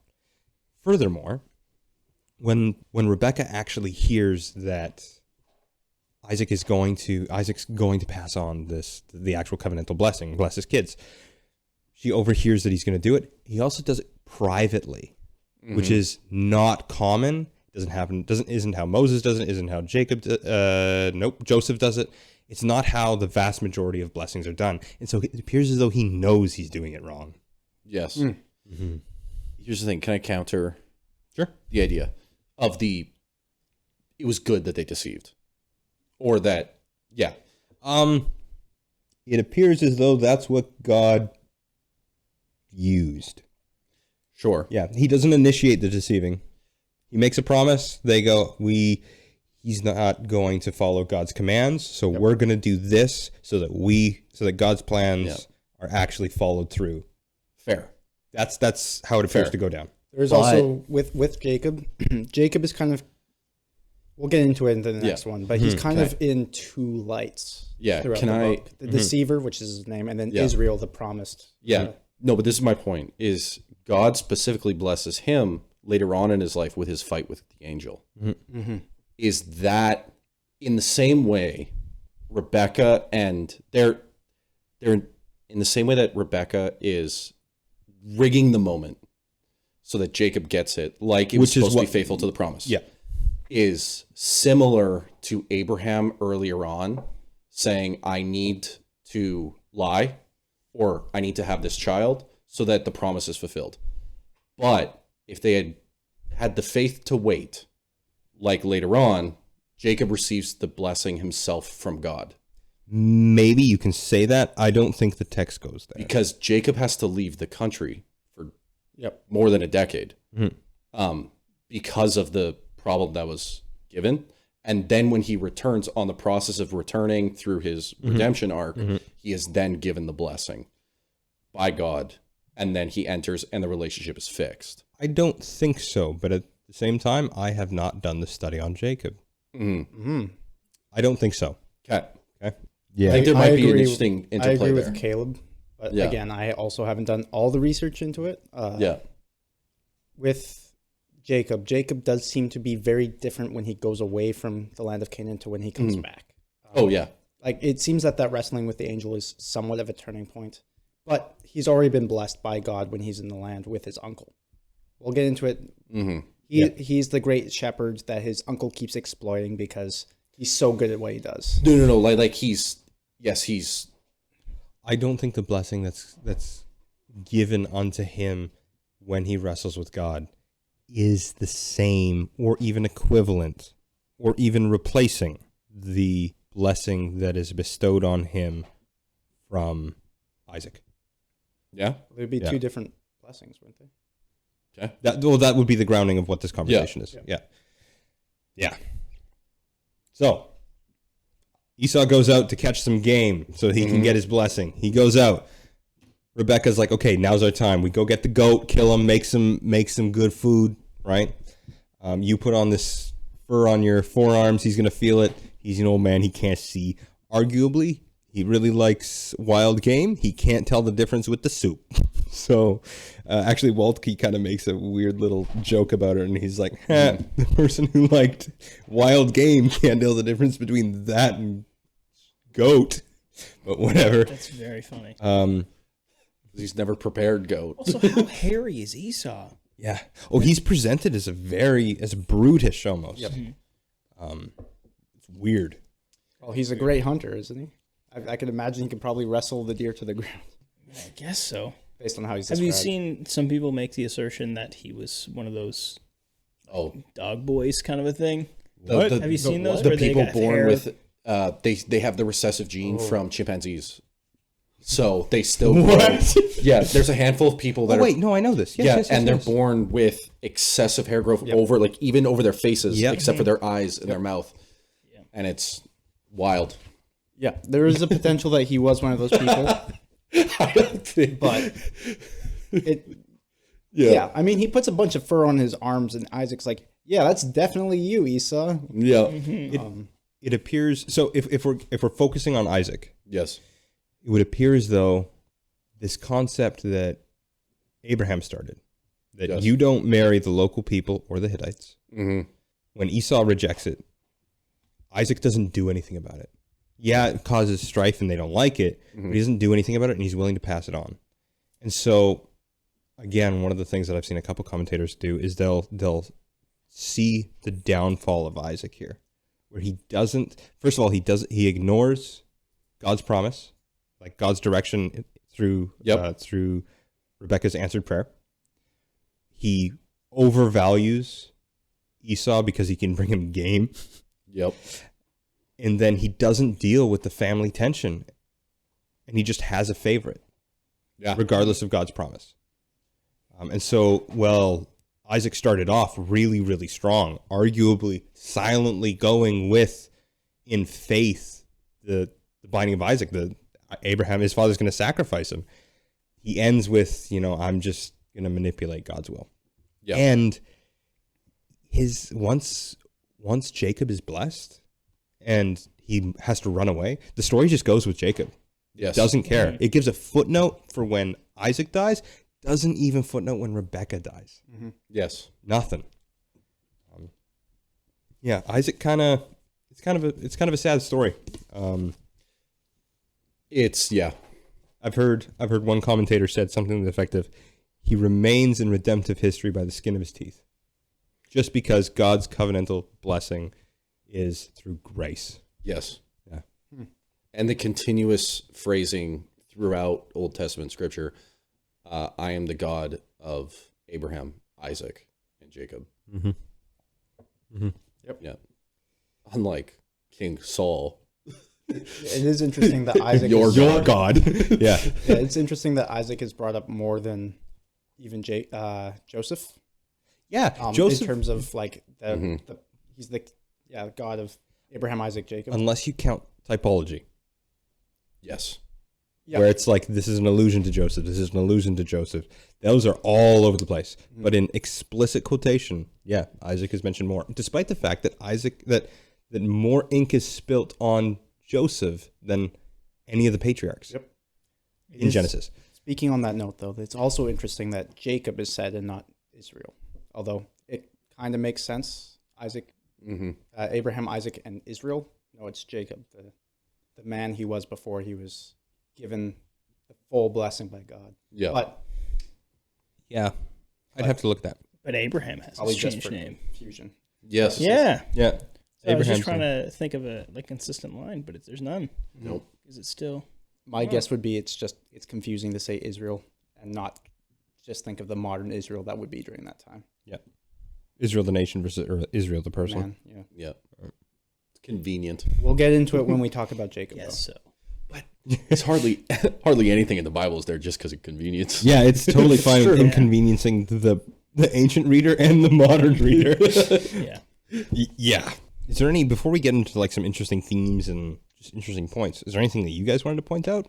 Furthermore, when Rebecca actually hears that Isaac's going to pass on the actual covenantal blessing, bless his kids, she overhears that he's going to do it. He also does it privately, which is not common. Doesn't happen. Isn't how Moses does it. Isn't how Joseph does it. It's not how the vast majority of blessings are done. And so it appears as though he knows he's doing it wrong. Yes. Here's the thing. Can I counter the idea of it was good that they deceived? Or that, yeah. It appears as though that's what God used. Sure. Yeah. He doesn't initiate the deceiving. He makes a promise. They go, he's not going to follow God's commands, so we're going to do this so that God's plans are actually followed through. Fair. That's how it appears to go down. There's also with Jacob. Jacob is kind of, we'll get into it in the next one, but he's kind of in two lights. Yeah. Throughout the book. The deceiver, which is his name, and then Israel, the promised. Yeah. No, but this is my point, is God specifically blesses him later on in his life with his fight with the angel. Is that in the same way Rebecca and they're in the same way that Rebecca is rigging the moment so that Jacob gets it, like it was supposed to be faithful to the promise. Yeah. Is similar to Abraham earlier on saying, I need to lie or I need to have this child so that the promise is fulfilled. But if they had the faith to wait, like later on, Jacob receives the blessing himself from God. Maybe you can say that. I don't think the text goes there. Because Jacob has to leave the country for more than a decade because of the problem that was given. And then when he returns, on the process of returning through his redemption arc, he is then given the blessing by God. And then he enters and the relationship is fixed. I don't think so, but at the same time, I have not done the study on Jacob. I don't think so. Okay. Yeah. I think there might be an interesting interplay I agree there. with Caleb, but again, I also haven't done all the research into it. With Jacob does seem to be very different when he goes away from the land of Canaan to when he comes back. Like it seems that wrestling with the angel is somewhat of a turning point, but he's already been blessed by God when he's in the land with his uncle. We'll get into it. He's the great shepherd that his uncle keeps exploiting because he's so good at what he does. No. Like he's. I don't think the blessing that's given unto him when he wrestles with God is the same or even equivalent or even replacing the blessing that is bestowed on him from Isaac. Yeah. There'd be two different blessings, wouldn't they? Okay. That would be the grounding of what this conversation is. Yeah. So Esau goes out to catch some game so he can get his blessing. He goes out. Rebecca's like, okay, now's our time. We go get the goat, kill him, make some good food, right? You put on this fur on your forearms. He's going to feel it. He's an old man. He can't see. Arguably, he really likes wild game. He can't tell the difference with the soup. So actually, Waltke kind of makes a weird little joke about it. And he's like, the person who liked wild game can't tell the difference between that and goat. But whatever. That's very funny. He's never prepared goat. Also, how hairy is Esau? Yeah. Oh, he's presented as as brutish almost. Yep. It's weird. Well, he's a great hunter, isn't he? I can imagine he could probably wrestle the deer to the ground I guess so. based on how he's Have you described. seen some people make the assertion that he was one of those Oh, dog boys kind of a thing? What? Have you seen those? the where they people got born hair? with they have the recessive gene from chimpanzees, so they still What? grow. Yeah, there's a handful of people that Oh, wait, no, I know this. Yes, and they're born with excessive hair growth even over their faces, Yep. except for their eyes and their mouth, and it's wild. Yeah, there is a potential that he was one of those people, I don't think, but yeah, I mean, he puts a bunch of fur on his arms, and Isaac's like, "Yeah, that's definitely you, Esau." yeah, It appears so. If we're focusing on Isaac, yes, it would appear as though this concept that Abraham started, that Yes. you don't marry the local people or the Hittites. mm-hmm. When Esau rejects it, Isaac doesn't do anything about it. Yeah, it causes strife and they don't like it, but he doesn't do anything about it and he's willing to pass it on. And so, again, one of the things that I've seen a couple commentators do is they'll see the downfall of Isaac here, where he doesn't. First of all, he ignores God's promise, like God's direction through through Rebekah's answered prayer. He overvalues Esau because he can bring him game. Yep, And then he doesn't deal with the family tension. And he just has a favorite, regardless of God's promise. And so, Isaac started off really, really strong, arguably silently going with, in faith, the binding of Isaac. Abraham, his father's going to sacrifice him. He ends with, I'm just going to manipulate God's will. yeah, And once Jacob is blessed and he has to run away, the story just goes with Jacob. yes, Doesn't care. It gives a footnote for when Isaac dies, doesn't even footnote when Rebekah dies. yes, Nothing. Isaac it's kind of a sad story. it's I've heard one commentator said something to the effect of, he remains in redemptive history by the skin of his teeth, just because God's covenantal blessing is through grace. yes, Yeah. and the continuous phrasing throughout Old Testament scripture, I am the God of Abraham, Isaac, and Jacob. Mm-hmm. Mm-hmm. Yeah, unlike King Saul, It is interesting that Isaac your is, God. Yeah. Yeah, it's interesting that Isaac is brought up more than even Joseph. Yeah. In Joseph, terms of like he's the God of Abraham, Isaac, Jacob. unless you count typology, yes, where it's like, this is an allusion to Joseph, this is an allusion to Joseph. Those are all over the place. But in explicit quotation, Isaac is mentioned more, despite the fact that that more ink is spilt on Joseph than any of the patriarchs in Genesis. Speaking on that note, though, it's also interesting that Jacob is said and not Israel, although it kind of makes sense. Abraham, Isaac, and Israel. No, it's Jacob, the man he was before he was given the full blessing by God. yeah, But I'd have to look at that. But Abraham has probably his just changed for name. confusion. yes, Yeah. Yeah. So I was just Abraham's trying to think of a consistent line, but there's none. Nope. Is it still? My guess would be it's confusing to say Israel and not just think of the modern Israel that would be during that time. Israel the nation versus Israel the person. Man, yeah. yeah. It's convenient. We'll get into it when we talk about Jacob. Yes. Though. So It's hardly anything in the Bible is there just because of convenience. Yeah, it's totally fine true. inconveniencing the ancient reader and the modern reader. yeah. Yeah. Is there any, before we get into like some interesting themes and just interesting points, is there anything that you guys wanted to point out?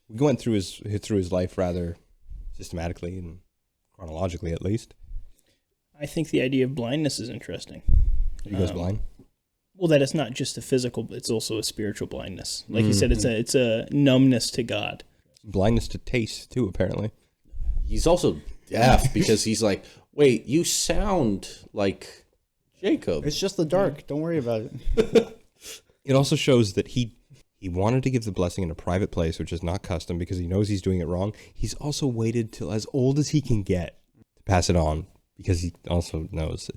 We went through his life rather systematically and chronologically, at least. I think the idea of blindness is interesting. Are you guys blind? Well, that it's not just a physical, but it's also a spiritual blindness. Like you said, it's a numbness to God. Blindness to taste too, apparently. He's also deaf because he's like, wait, you sound like Jacob. It's just the dark. Don't worry about it. It also shows that he wanted to give the blessing in a private place, which is not custom because he knows he's doing it wrong. He's also waited till as old as he can get to pass it on because he also knows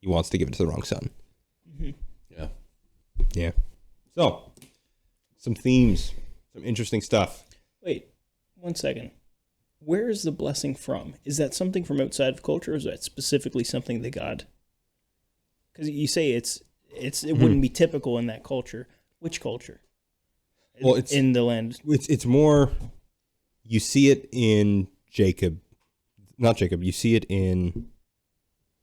he wants to give it to the wrong son. Yeah. Yeah. So, some themes, some interesting stuff. Wait, 1 second. Where is the blessing from? Is that something from outside of culture, or is that specifically something that God? Because you say it wouldn't be typical in that culture. Which culture? Well, it's in the land. It's more. You see it in Jacob, not Jacob. You see it in,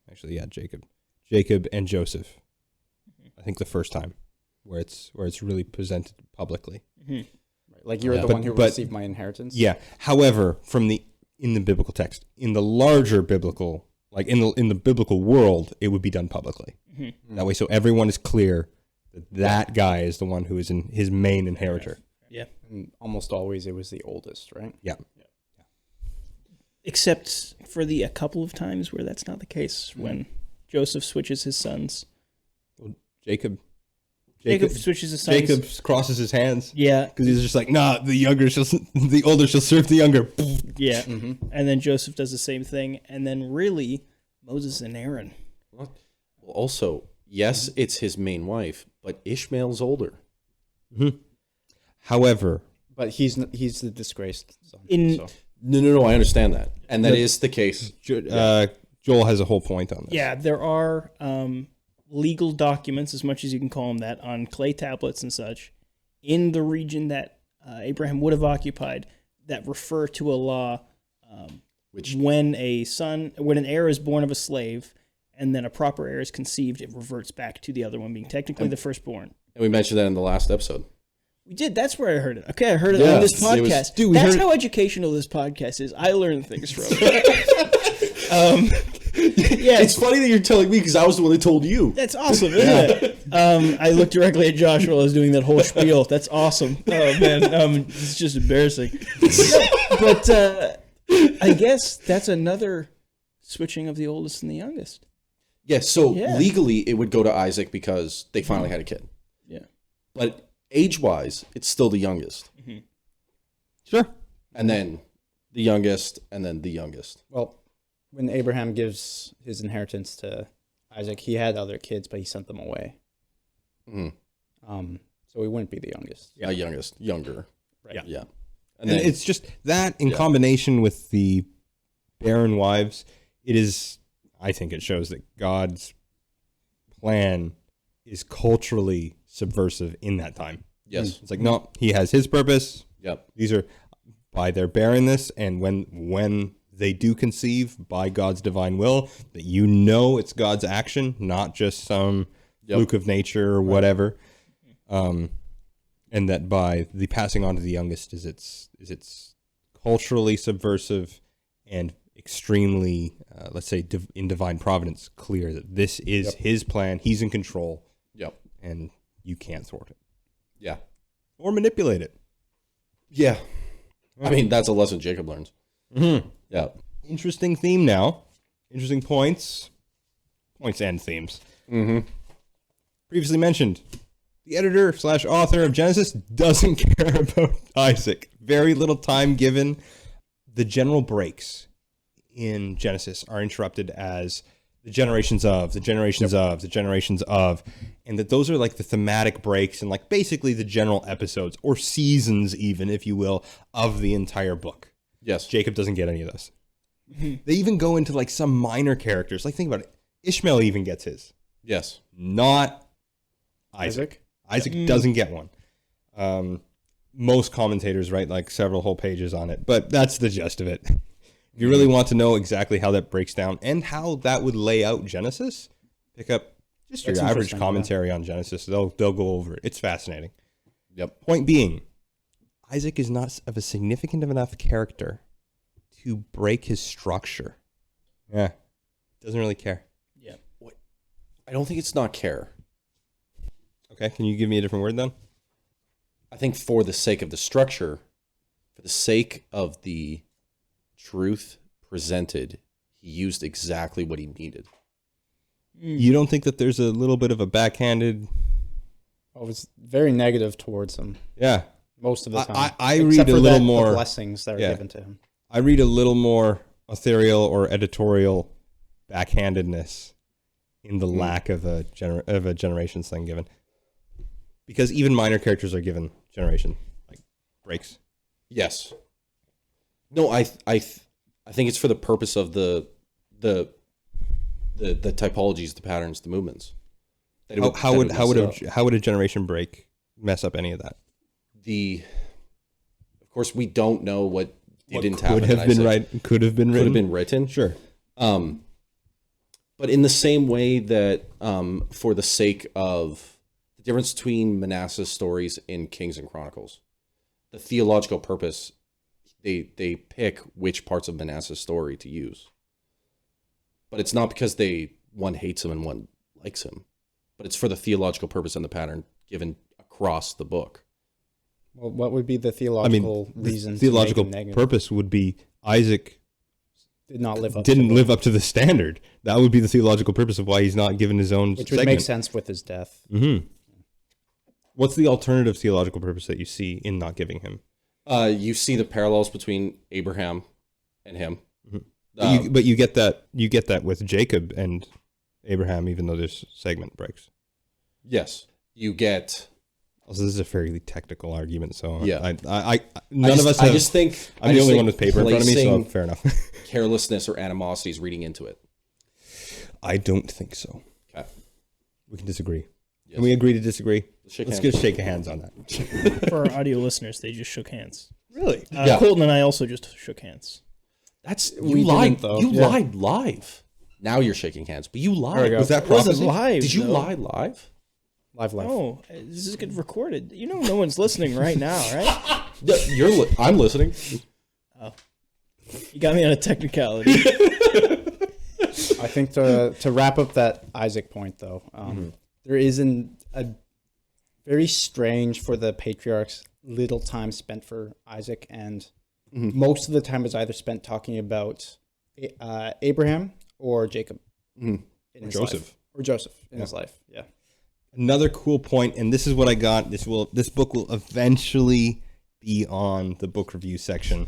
actually, yeah, Jacob and Joseph. I think the first time, where it's really presented publicly. Right. Like you're the one who received my inheritance. Yeah. However, in the biblical text, in the larger biblical, like in the biblical world, it would be done publicly. That way, so everyone is clear that guy is the one who is in his main inheritor. Yeah. And almost always it was the oldest, right? Yeah. Except for a couple of times where that's not the case, when Joseph switches his sons. Jacob switches his sons. Jacob crosses his hands. Yeah. Because he's just like, nah, the older shall serve the younger. Yeah. And then Joseph does the same thing. And then really, Moses and Aaron. Well, also, yes, it's his main wife, but Ishmael's older. However, But he's the disgraced son. No, I understand that. And that is the case. Joel has a whole point on this. Yeah, there are legal documents, as much as you can call them that, on clay tablets and such, in the region that Abraham would have occupied, that refer to a law when an heir is born of a slave, and then a proper heir is conceived, it reverts back to the other one being technically the firstborn. And we mentioned that in the last episode. We did. That's where I heard it. Okay, I heard it on this podcast. That's how educational this podcast is. I learn things from it. Yeah, it's funny that you're telling me because I was the one that told you. That's awesome, isn't it? I looked directly at Josh while I was doing that whole spiel. That's awesome. Oh, man. It's just embarrassing. But I guess that's another switching of the oldest and the youngest. Yeah, so legally it would go to Isaac because they finally had a kid. Yeah. But age-wise, it's still the youngest. Sure. And then the youngest, and then the youngest. Well, when Abraham gives his inheritance to Isaac, he had other kids, but he sent them away. So he wouldn't be the youngest. Yeah, youngest, younger. Right. Yeah. And then, it's just that in combination with the barren wives, I think it shows that God's plan is culturally subversive in that time. Yes. It's like, no, he has his purpose. Yep. These are by their barrenness, and when they do conceive by God's divine will, that it's God's action, not just some fluke of nature or whatever. And that by the passing on to the youngest is it's culturally subversive and extremely, let's say, in divine providence, clear that this is his plan. He's in control. Yep. And you can't thwart it. Yeah. Or manipulate it. Yeah. I mean, that's a lesson Jacob learns. Yeah. Interesting theme now. Interesting points. Points and themes. Previously mentioned, the editor/author of Genesis doesn't care about Isaac. Very little time given. The general breaks in Genesis are interrupted as the generations of, the generations of, the generations of, and that those are like the thematic breaks and like basically the general episodes or seasons even, if you will, of the entire book. Yes. Jacob doesn't get any of those. They even go into like some minor characters. Like think about it. Ishmael even gets his. Yes. Not Isaac. Isaac doesn't get one. Most commentators write like several whole pages on it, but that's the gist of it. If you really want to know exactly how that breaks down and how that would lay out Genesis, pick up just your average commentary on Genesis. They'll go over it. It's fascinating. Yep. Point being, Isaac is not of a significant enough character to break his structure. Yeah. Doesn't really care. Yeah. I don't think it's not care. Okay, can you give me a different word then? I think for the sake of the structure, for the sake of the truth presented, he used exactly what he needed. You don't think that there's a little bit of a backhanded... Oh, it's very negative towards him. Yeah. Most of the time. I read a little more... The blessings that are given to him. I read a little more authorial or editorial backhandedness in the lack of a generations thing given, because even minor characters are given generation like breaks. Yes. No, I think it's for the purpose of the typologies, the patterns, the movements. How would a generation break mess up any of that? Of course, we don't know what didn't could happen. Could have been written. Sure. But in the same way that, for the sake of the difference between Manasseh's stories in Kings and Chronicles, the theological purpose, they pick which parts of Manasseh's story to use. But it's not because one hates him and one likes him, but it's for the theological purpose and the pattern given across the book. Well, what would be the theological reason? The theological purpose would be Isaac didn't live up to the standard. That would be the theological purpose of why he's not given his own which would make sense with his death. Mm-hmm. What's the alternative theological purpose that you see in not giving him? You see the parallels between Abraham and him. Mm-hmm. But you get that with Jacob and Abraham, even though there's segment breaks. Yes, you get. Also, this is a fairly technical argument, so yeah. I just think I'm the only one with paper in front of me, so fair enough. Carelessness or animosities reading into it. I don't think so. Okay, we can disagree. Yes. Can we agree to disagree? Let's just shake hands on that. For our audio listeners, they just shook hands. Really? Yeah. Colton and I also just shook hands. You lied though. You lied live. Now you're shaking hands, but you lied. Was that prophecy? Live? Did you lie live? Live. No, this is getting recorded. You know, no one's listening right now, right? Yeah, I'm listening. Oh, you got me on a technicality. I think to wrap up that Isaac point, though, there is a very strange for the patriarchs little time spent for Isaac, and most of the time is either spent talking about Abraham or Jacob, in his Joseph, life. Or Joseph in his life. Yeah. Another cool point, and this is what I got. This book will eventually be on the book review section.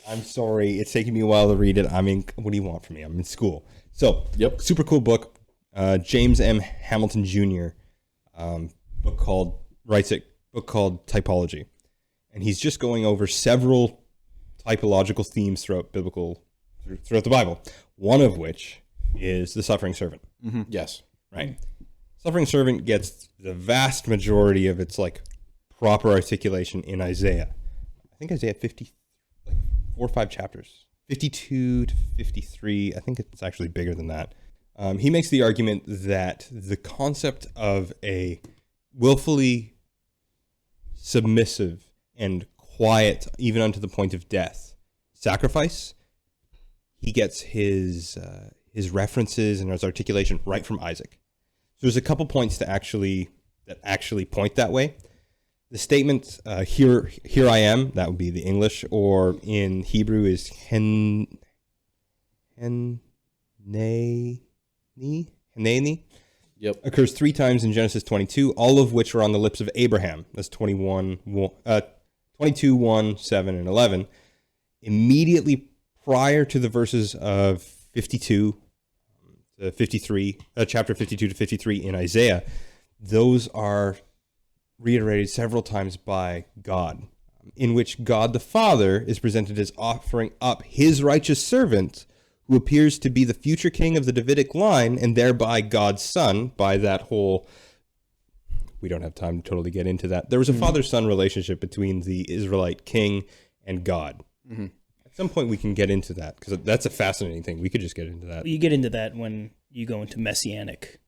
I'm sorry, it's taking me a while to read it. I mean, what do you want from me? I'm in school. So, super cool book. James M. Hamilton Jr. Book called Typology, and he's just going over several typological themes throughout the Bible. One of which is the suffering servant. Mm-hmm. Yes, right. Suffering servant gets the vast majority of its proper articulation in Isaiah. I think Isaiah 50, 4 or 5 chapters, 52 to 53. I think it's actually bigger than that. He makes the argument that the concept of a willfully submissive and quiet, even unto the point of death, sacrifice, he gets his references and his articulation right from Isaac. So there's a couple points that actually point that way. The statement here I am, that would be the English, or in Hebrew is Heneni, occurs 3 times in Genesis 22, all of which are on the lips of Abraham. That's 22, 1, 7, and 11. Immediately prior to the verses of 52 to 53, chapter 52 to 53 in Isaiah, those are reiterated several times by God, in which God the Father is presented as offering up his righteous servant, who appears to be the future king of the Davidic line, and thereby God's son, by that whole... We don't have time to totally get into that. There was a father-son relationship between the Israelite king and God. Mm-hmm. At some point we can get into that, because that's a fascinating thing. We could just get into that. You get into that when you go into messianic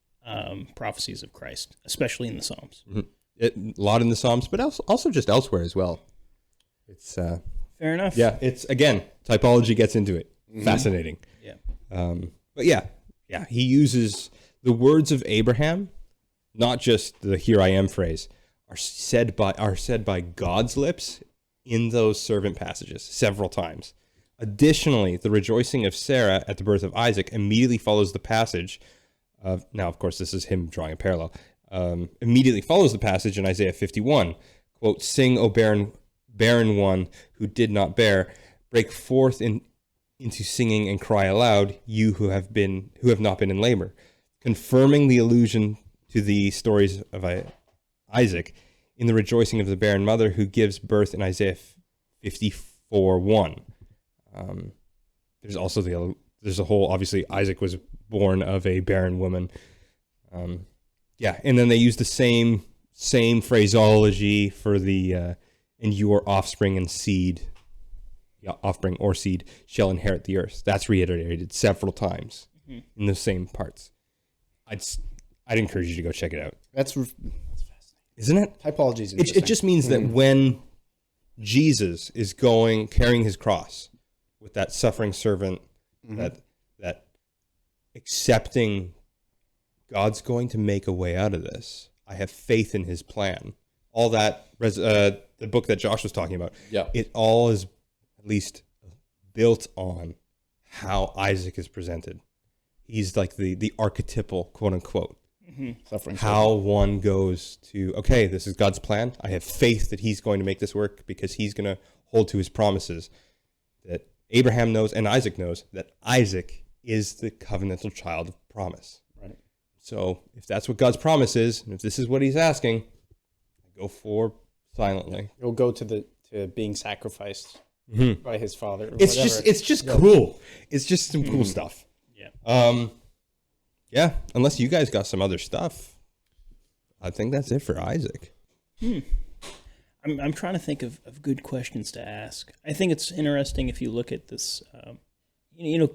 prophecies of Christ, especially in the Psalms. Mm-hmm. A lot in the Psalms, but also just elsewhere as well. It's fair enough. Yeah, it's, again, typology gets into it. Mm-hmm. Fascinating. Yeah. But yeah, he uses the words of Abraham, not just the "here I am" phrase, are said by God's lips in those servant passages several times. Additionally, the rejoicing of Sarah at the birth of Isaac immediately follows the passage of, now of course this is him drawing a parallel, immediately follows the passage in Isaiah 51, quote, "Sing, O barren one who did not bear, break forth in into singing and cry aloud, you who have not been in labor, confirming the allusion to the stories of Isaac in the rejoicing of the barren mother who gives birth in Isaiah 54:1. There's also there's a whole, obviously Isaac was born of a barren woman. And then they use the same phraseology for the and your offspring and seed, offspring or seed shall inherit the earth. That's reiterated several times in the same parts. I'd encourage you to go check it out. That's Isn't it? typology is It interesting. just means that when Jesus is carrying his cross with that suffering servant, that accepting God's going to make a way out of this. I have faith in his plan. All that, the book that Josh was talking about, it all is at least built on how Isaac is presented. He's like the archetypal, quote unquote, suffering. how one goes to, okay, this is God's plan. I have faith that he's going to make this work because he's going to hold to his promises. That Abraham knows and Isaac knows that Isaac is the covenantal child of promise. Right. So if that's what God's promise is, and if this is what he's asking, go for silently. He'll go to being sacrificed by his father. Or It's whatever. just cool. It's just some cool stuff. Yeah. Yeah, unless you guys got some other stuff. I think that's it for Isaac. I'm trying to think of good questions to ask. I think it's interesting if you look at this,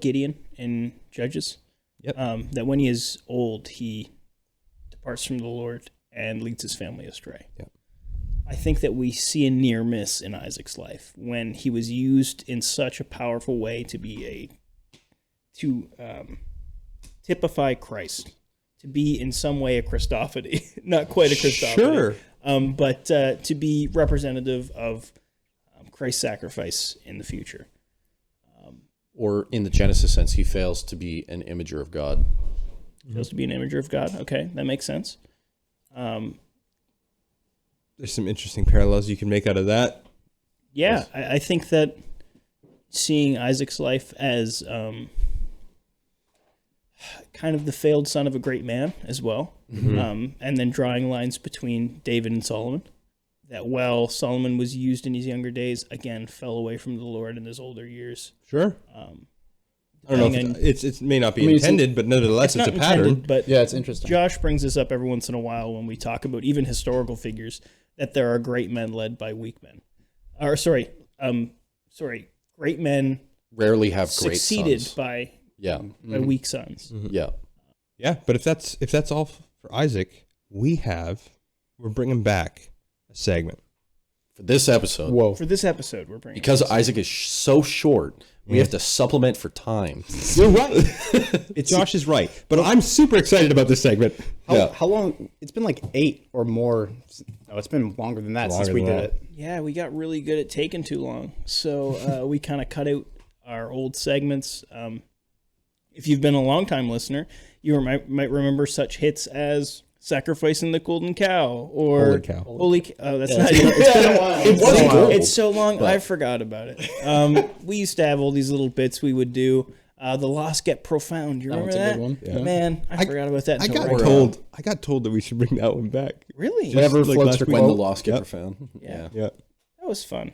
Gideon in Judges. Yep. That when he is old, he departs from the Lord and leads his family astray. Yep. I think that we see a near miss in Isaac's life when he was used in such a powerful way to typify Christ, to be in some way a Christophany, not quite a Christophany. Sure. But to be representative of Christ's sacrifice in the future. Or in the Genesis sense, he fails to be an imager of God. Fails to be an imager of God. Okay, that makes sense. There's some interesting parallels you can make out of that. Yeah, I think that seeing Isaac's life as kind of the failed son of a great man as well, and then drawing lines between David and Solomon, that while Solomon was used in his younger days, again, fell away from the Lord in his older years. Sure. I don't know if it may not be intended, but nevertheless, it's a not pattern. intended, but Yeah, it's interesting. Josh brings this up every once in a while when we talk about even historical figures, that there are great men led by weak men. Great men Rarely have great succeeded sons. by Yeah. weak sons. Yeah. Yeah, but if that's all for Isaac, we're bringing back a segment. For this episode, Whoa. For this episode, we're bringing because Isaac is so short, we have to supplement for time. You're right. Josh is right, but I'm super excited about this segment. How long? It's been like 8 or more. No, it's been longer than that since we did it. Yeah, we got really good at taking too long, so we kind of cut out our old segments. If you've been a long-time listener, you might remember such hits as "Sacrificing the Golden Cow" or Holy Cow. Holy Cow. Oh, that's Yeah, not. it's been a while. It wasn't gold. It's so long, I forgot about it. We used to have all these little bits we would do. The Lost Get Profound. You remember one's a that? good one. Yeah. Man, I forgot about that. I until got right now. told. I got told that we should bring that one back. Really? Whatever like floats last your week. When the boat. lost get Yep. profound. Yeah. Yeah, That was fun.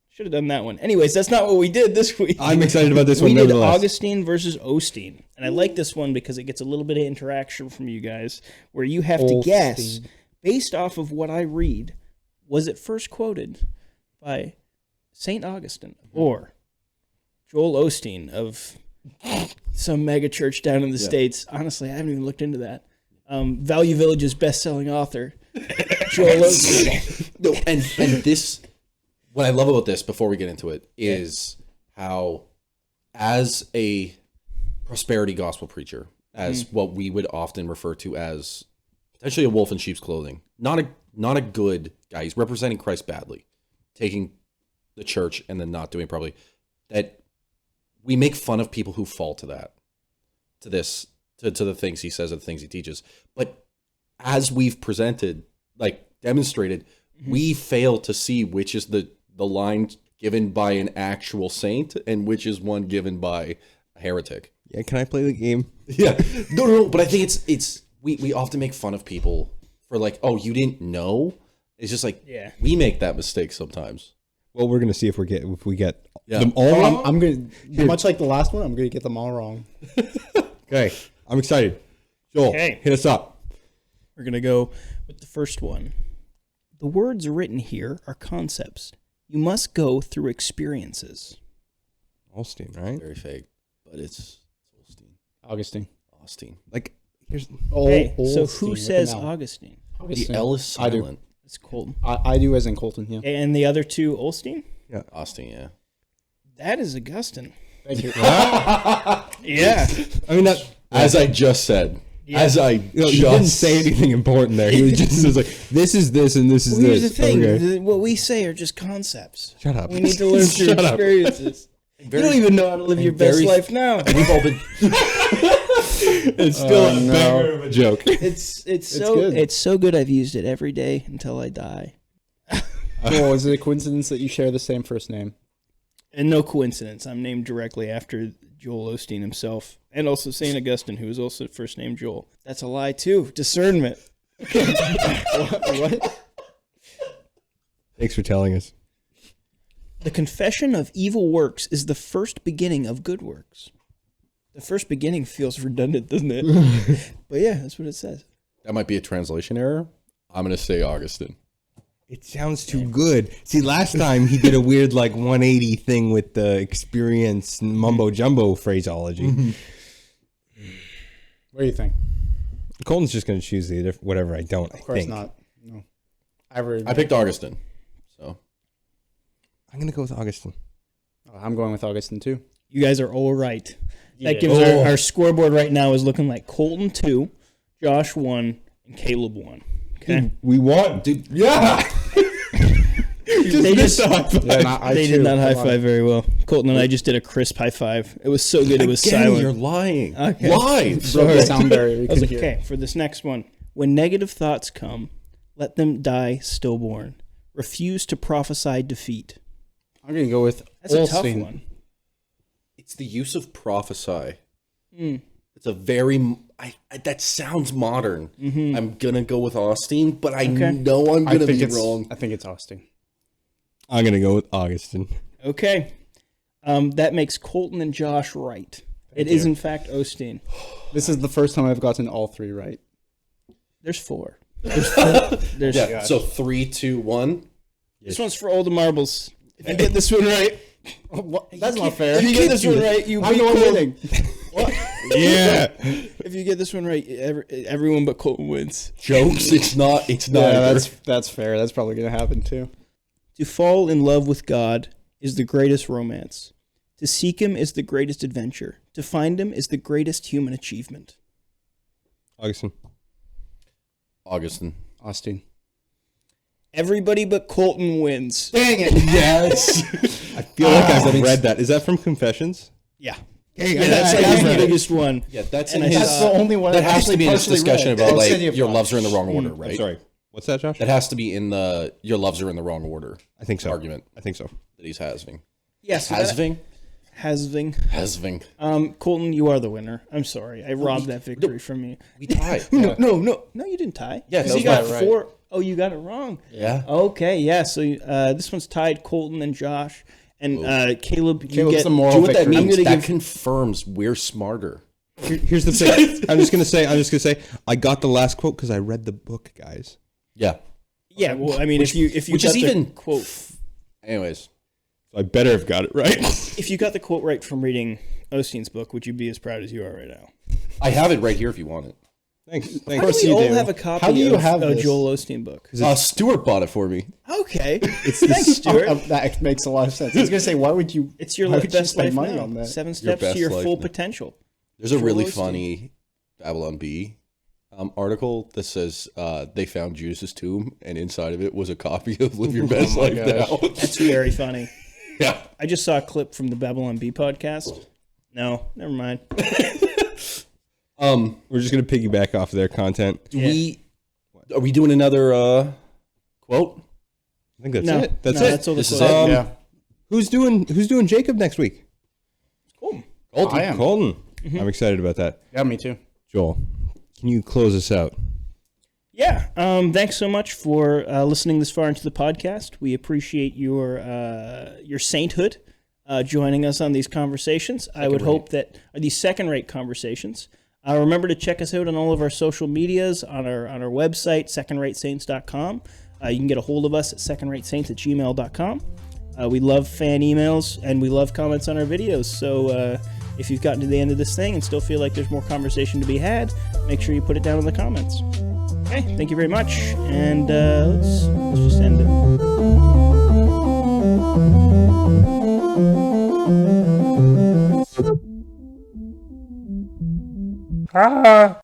Should have done that one. Anyways, that's not what we did this week. I'm excited about this We one. did Nevertheless, Augustine versus Osteen. And I like this one because it gets a little bit of interaction from you guys where you have to guess, Osteen. based off of what I read, was it first quoted by St. Augustine or Joel Osteen of some mega church down in the States? Honestly, I haven't even looked into that. Value Village's best-selling author, Joel Osteen. No, and this, what I love about this, before we get into it, is how, as a prosperity gospel preacher, as what we would often refer to as potentially a wolf in sheep's clothing, not a good guy. He's representing Christ badly, taking the church and then not doing it properly. That we make fun of people who fall to that, to this, to the things he says and the things he teaches. But as we've presented, like demonstrated, we fail to see which is the line given by an actual saint and which is one given by a heretic. Yeah, can I play the game? Yeah. No. But I think we often make fun of people for like, oh, you didn't know. It's just like, we make that mistake sometimes. Well, we're gonna see if we get Yeah. them all wrong. I'm gonna much like the last one. I'm gonna get them all wrong. Okay, I'm excited. Joel, Okay. hit us up. We're going to go with the first one. The words written here are concepts. You must go through experiences. Austin, right? Very fake, but it's Augustine. Austin. Like, here's Okay, so Olstein who with says an L. Augustine? The L is I do. silent. It's Colton. I do as in Colton. Yeah. And the other two, Olstein? Austin, yeah. That is Augustine. Thank you. Yeah. I mean, that As I just said. Yeah. As I he didn't just say anything important there. He was just was like, this is this and this is Well, here's this. the thing. Okay. What we say are just concepts. Shut up. We need to learn through Shut up. experiences. You don't even know how to live your best very- life now. We've all been It's still a banger of a joke. It's good. so good. I've used it every day until I die. Joel, is it a coincidence that you share the same first name? And no coincidence, I'm named directly after Joel Osteen himself, and also Saint Augustine, who is also first name Joel. That's a lie too. Discernment. What? Thanks for telling us. The confession of evil works is the first beginning of good works. The first beginning feels redundant, doesn't it? But yeah, that's what it says. That might be a translation error. I'm going to say Augustine. It sounds too good. See, last time he did a weird like 180 thing with the experience mumbo jumbo phraseology. What do you think? Colton's just going to choose the whatever I don't. Of course not. No. I picked Augustine. So I'm going to go with Augustine. I'm going with Augustine too. You guys are all right. That Yeah. gives our scoreboard right now is looking like Colton 2, Josh 1, and Caleb 1. Okay. We won. dude, yeah. They just They did not high five very well. Colton and I just did a crisp high five. It was so good it was Again, silent. you're lying. Okay. Live. Sorry. The sound barrier. You I was could like, hear. okay, for this next one. When negative thoughts come, let them die stillborn. Refuse to prophesy defeat. I'm gonna go with That's a tough Olstein. one. It's the use of prophesy. Mm. It's a very that sounds modern. I'm gonna go with Austin, but I Okay. know I'm I gonna think be it's wrong. I think it's Austin. I'm going to go with Augustine. Okay. That makes Colton and Josh right. It is, in fact, Osteen. This is the first time I've gotten all three right. There's 4. There's Yeah. So 3, 2, 1. This one's for all the marbles. If you get this one right, That's not fair. if you get this one right, you I'm beat the one Colton. winning. Yeah. If you get this one right, everyone but Colton wins. Jokes. It's not. It's not. Yeah, that's fair. That's probably gonna happen too. To fall in love with God is the greatest romance. To seek Him is the greatest adventure. To find Him is the greatest human achievement. Augustine. Augustine. Austin. Everybody but Colton wins. Dang it! Yes. I feel like I've read that. Is that from Confessions? Yeah. Hey, Yeah, that's like the biggest one. Yeah, that's And in I his. That's the only one. That I've has to actually be in this partially discussion read. about I'll like send you a your file. loves are in the wrong order, right? I'm sorry. What's that, Josh? That has to be in the your loves are in the wrong order I think so. argument I think so. that he's having. Yes. Hasving? Hasving. Hasving. Colton, you are the winner. I'm sorry. I robbed that victory from you. We tied. No, you didn't tie. Yeah, 'Cause that you was got right. 4. Oh, you got it wrong. Yeah. Okay, yeah. So this one's tied, Colton and Josh. And Caleb, you Caleb's get... the moral Do you know what that victory. I'm means? gonna That give- confirms we're smarter. Here's the thing. I'm just gonna say. I got the last quote because I read the book, guys. Yeah. Yeah, well, I mean, if you which got is the even- quote... Anyways, So I better have got it right. If you got the quote right from reading Osteen's book, would you be as proud as you are right now? I have it right here if you want it. Thanks. How course do we you all do. have a copy How do you of have a this? Joel Osteen book? Stuart bought it for me. Okay. Thanks, Stuart. That makes a lot of sense. I was gonna say, why would you? It's your why would you best spend life money now. on that? 7 Your steps to best your life full now. potential. There's a Joel really Osteen. funny Babylon Bee article that says they found Judas' tomb, and inside of it was a copy of Live Your Best Life Now. That's very funny. Yeah. I just saw a clip from the Babylon Bee podcast. No, never mind. We're just gonna piggyback off of their content. Are we doing another quote? I think that's No, it. That's no, it. That's all the This is quotes. it? Yeah. Who's doing Jacob next week? Cool. Colton. I am. Colton. I'm excited about that. Yeah, me too. Joel, can you close us out? Yeah. Thanks so much for listening this far into the podcast. We appreciate your sainthood, joining us on these conversations. I would hope that these second-rate conversations. Remember to check us out on all of our social medias, on our website, secondраtesaints.com. You can get a hold of us at secondраtesaints@gmail.com. We love fan emails, and we love comments on our videos. So if you've gotten to the end of this thing and still feel like there's more conversation to be had, make sure you put it down in the comments. Okay, thank you very much, and let's just end it.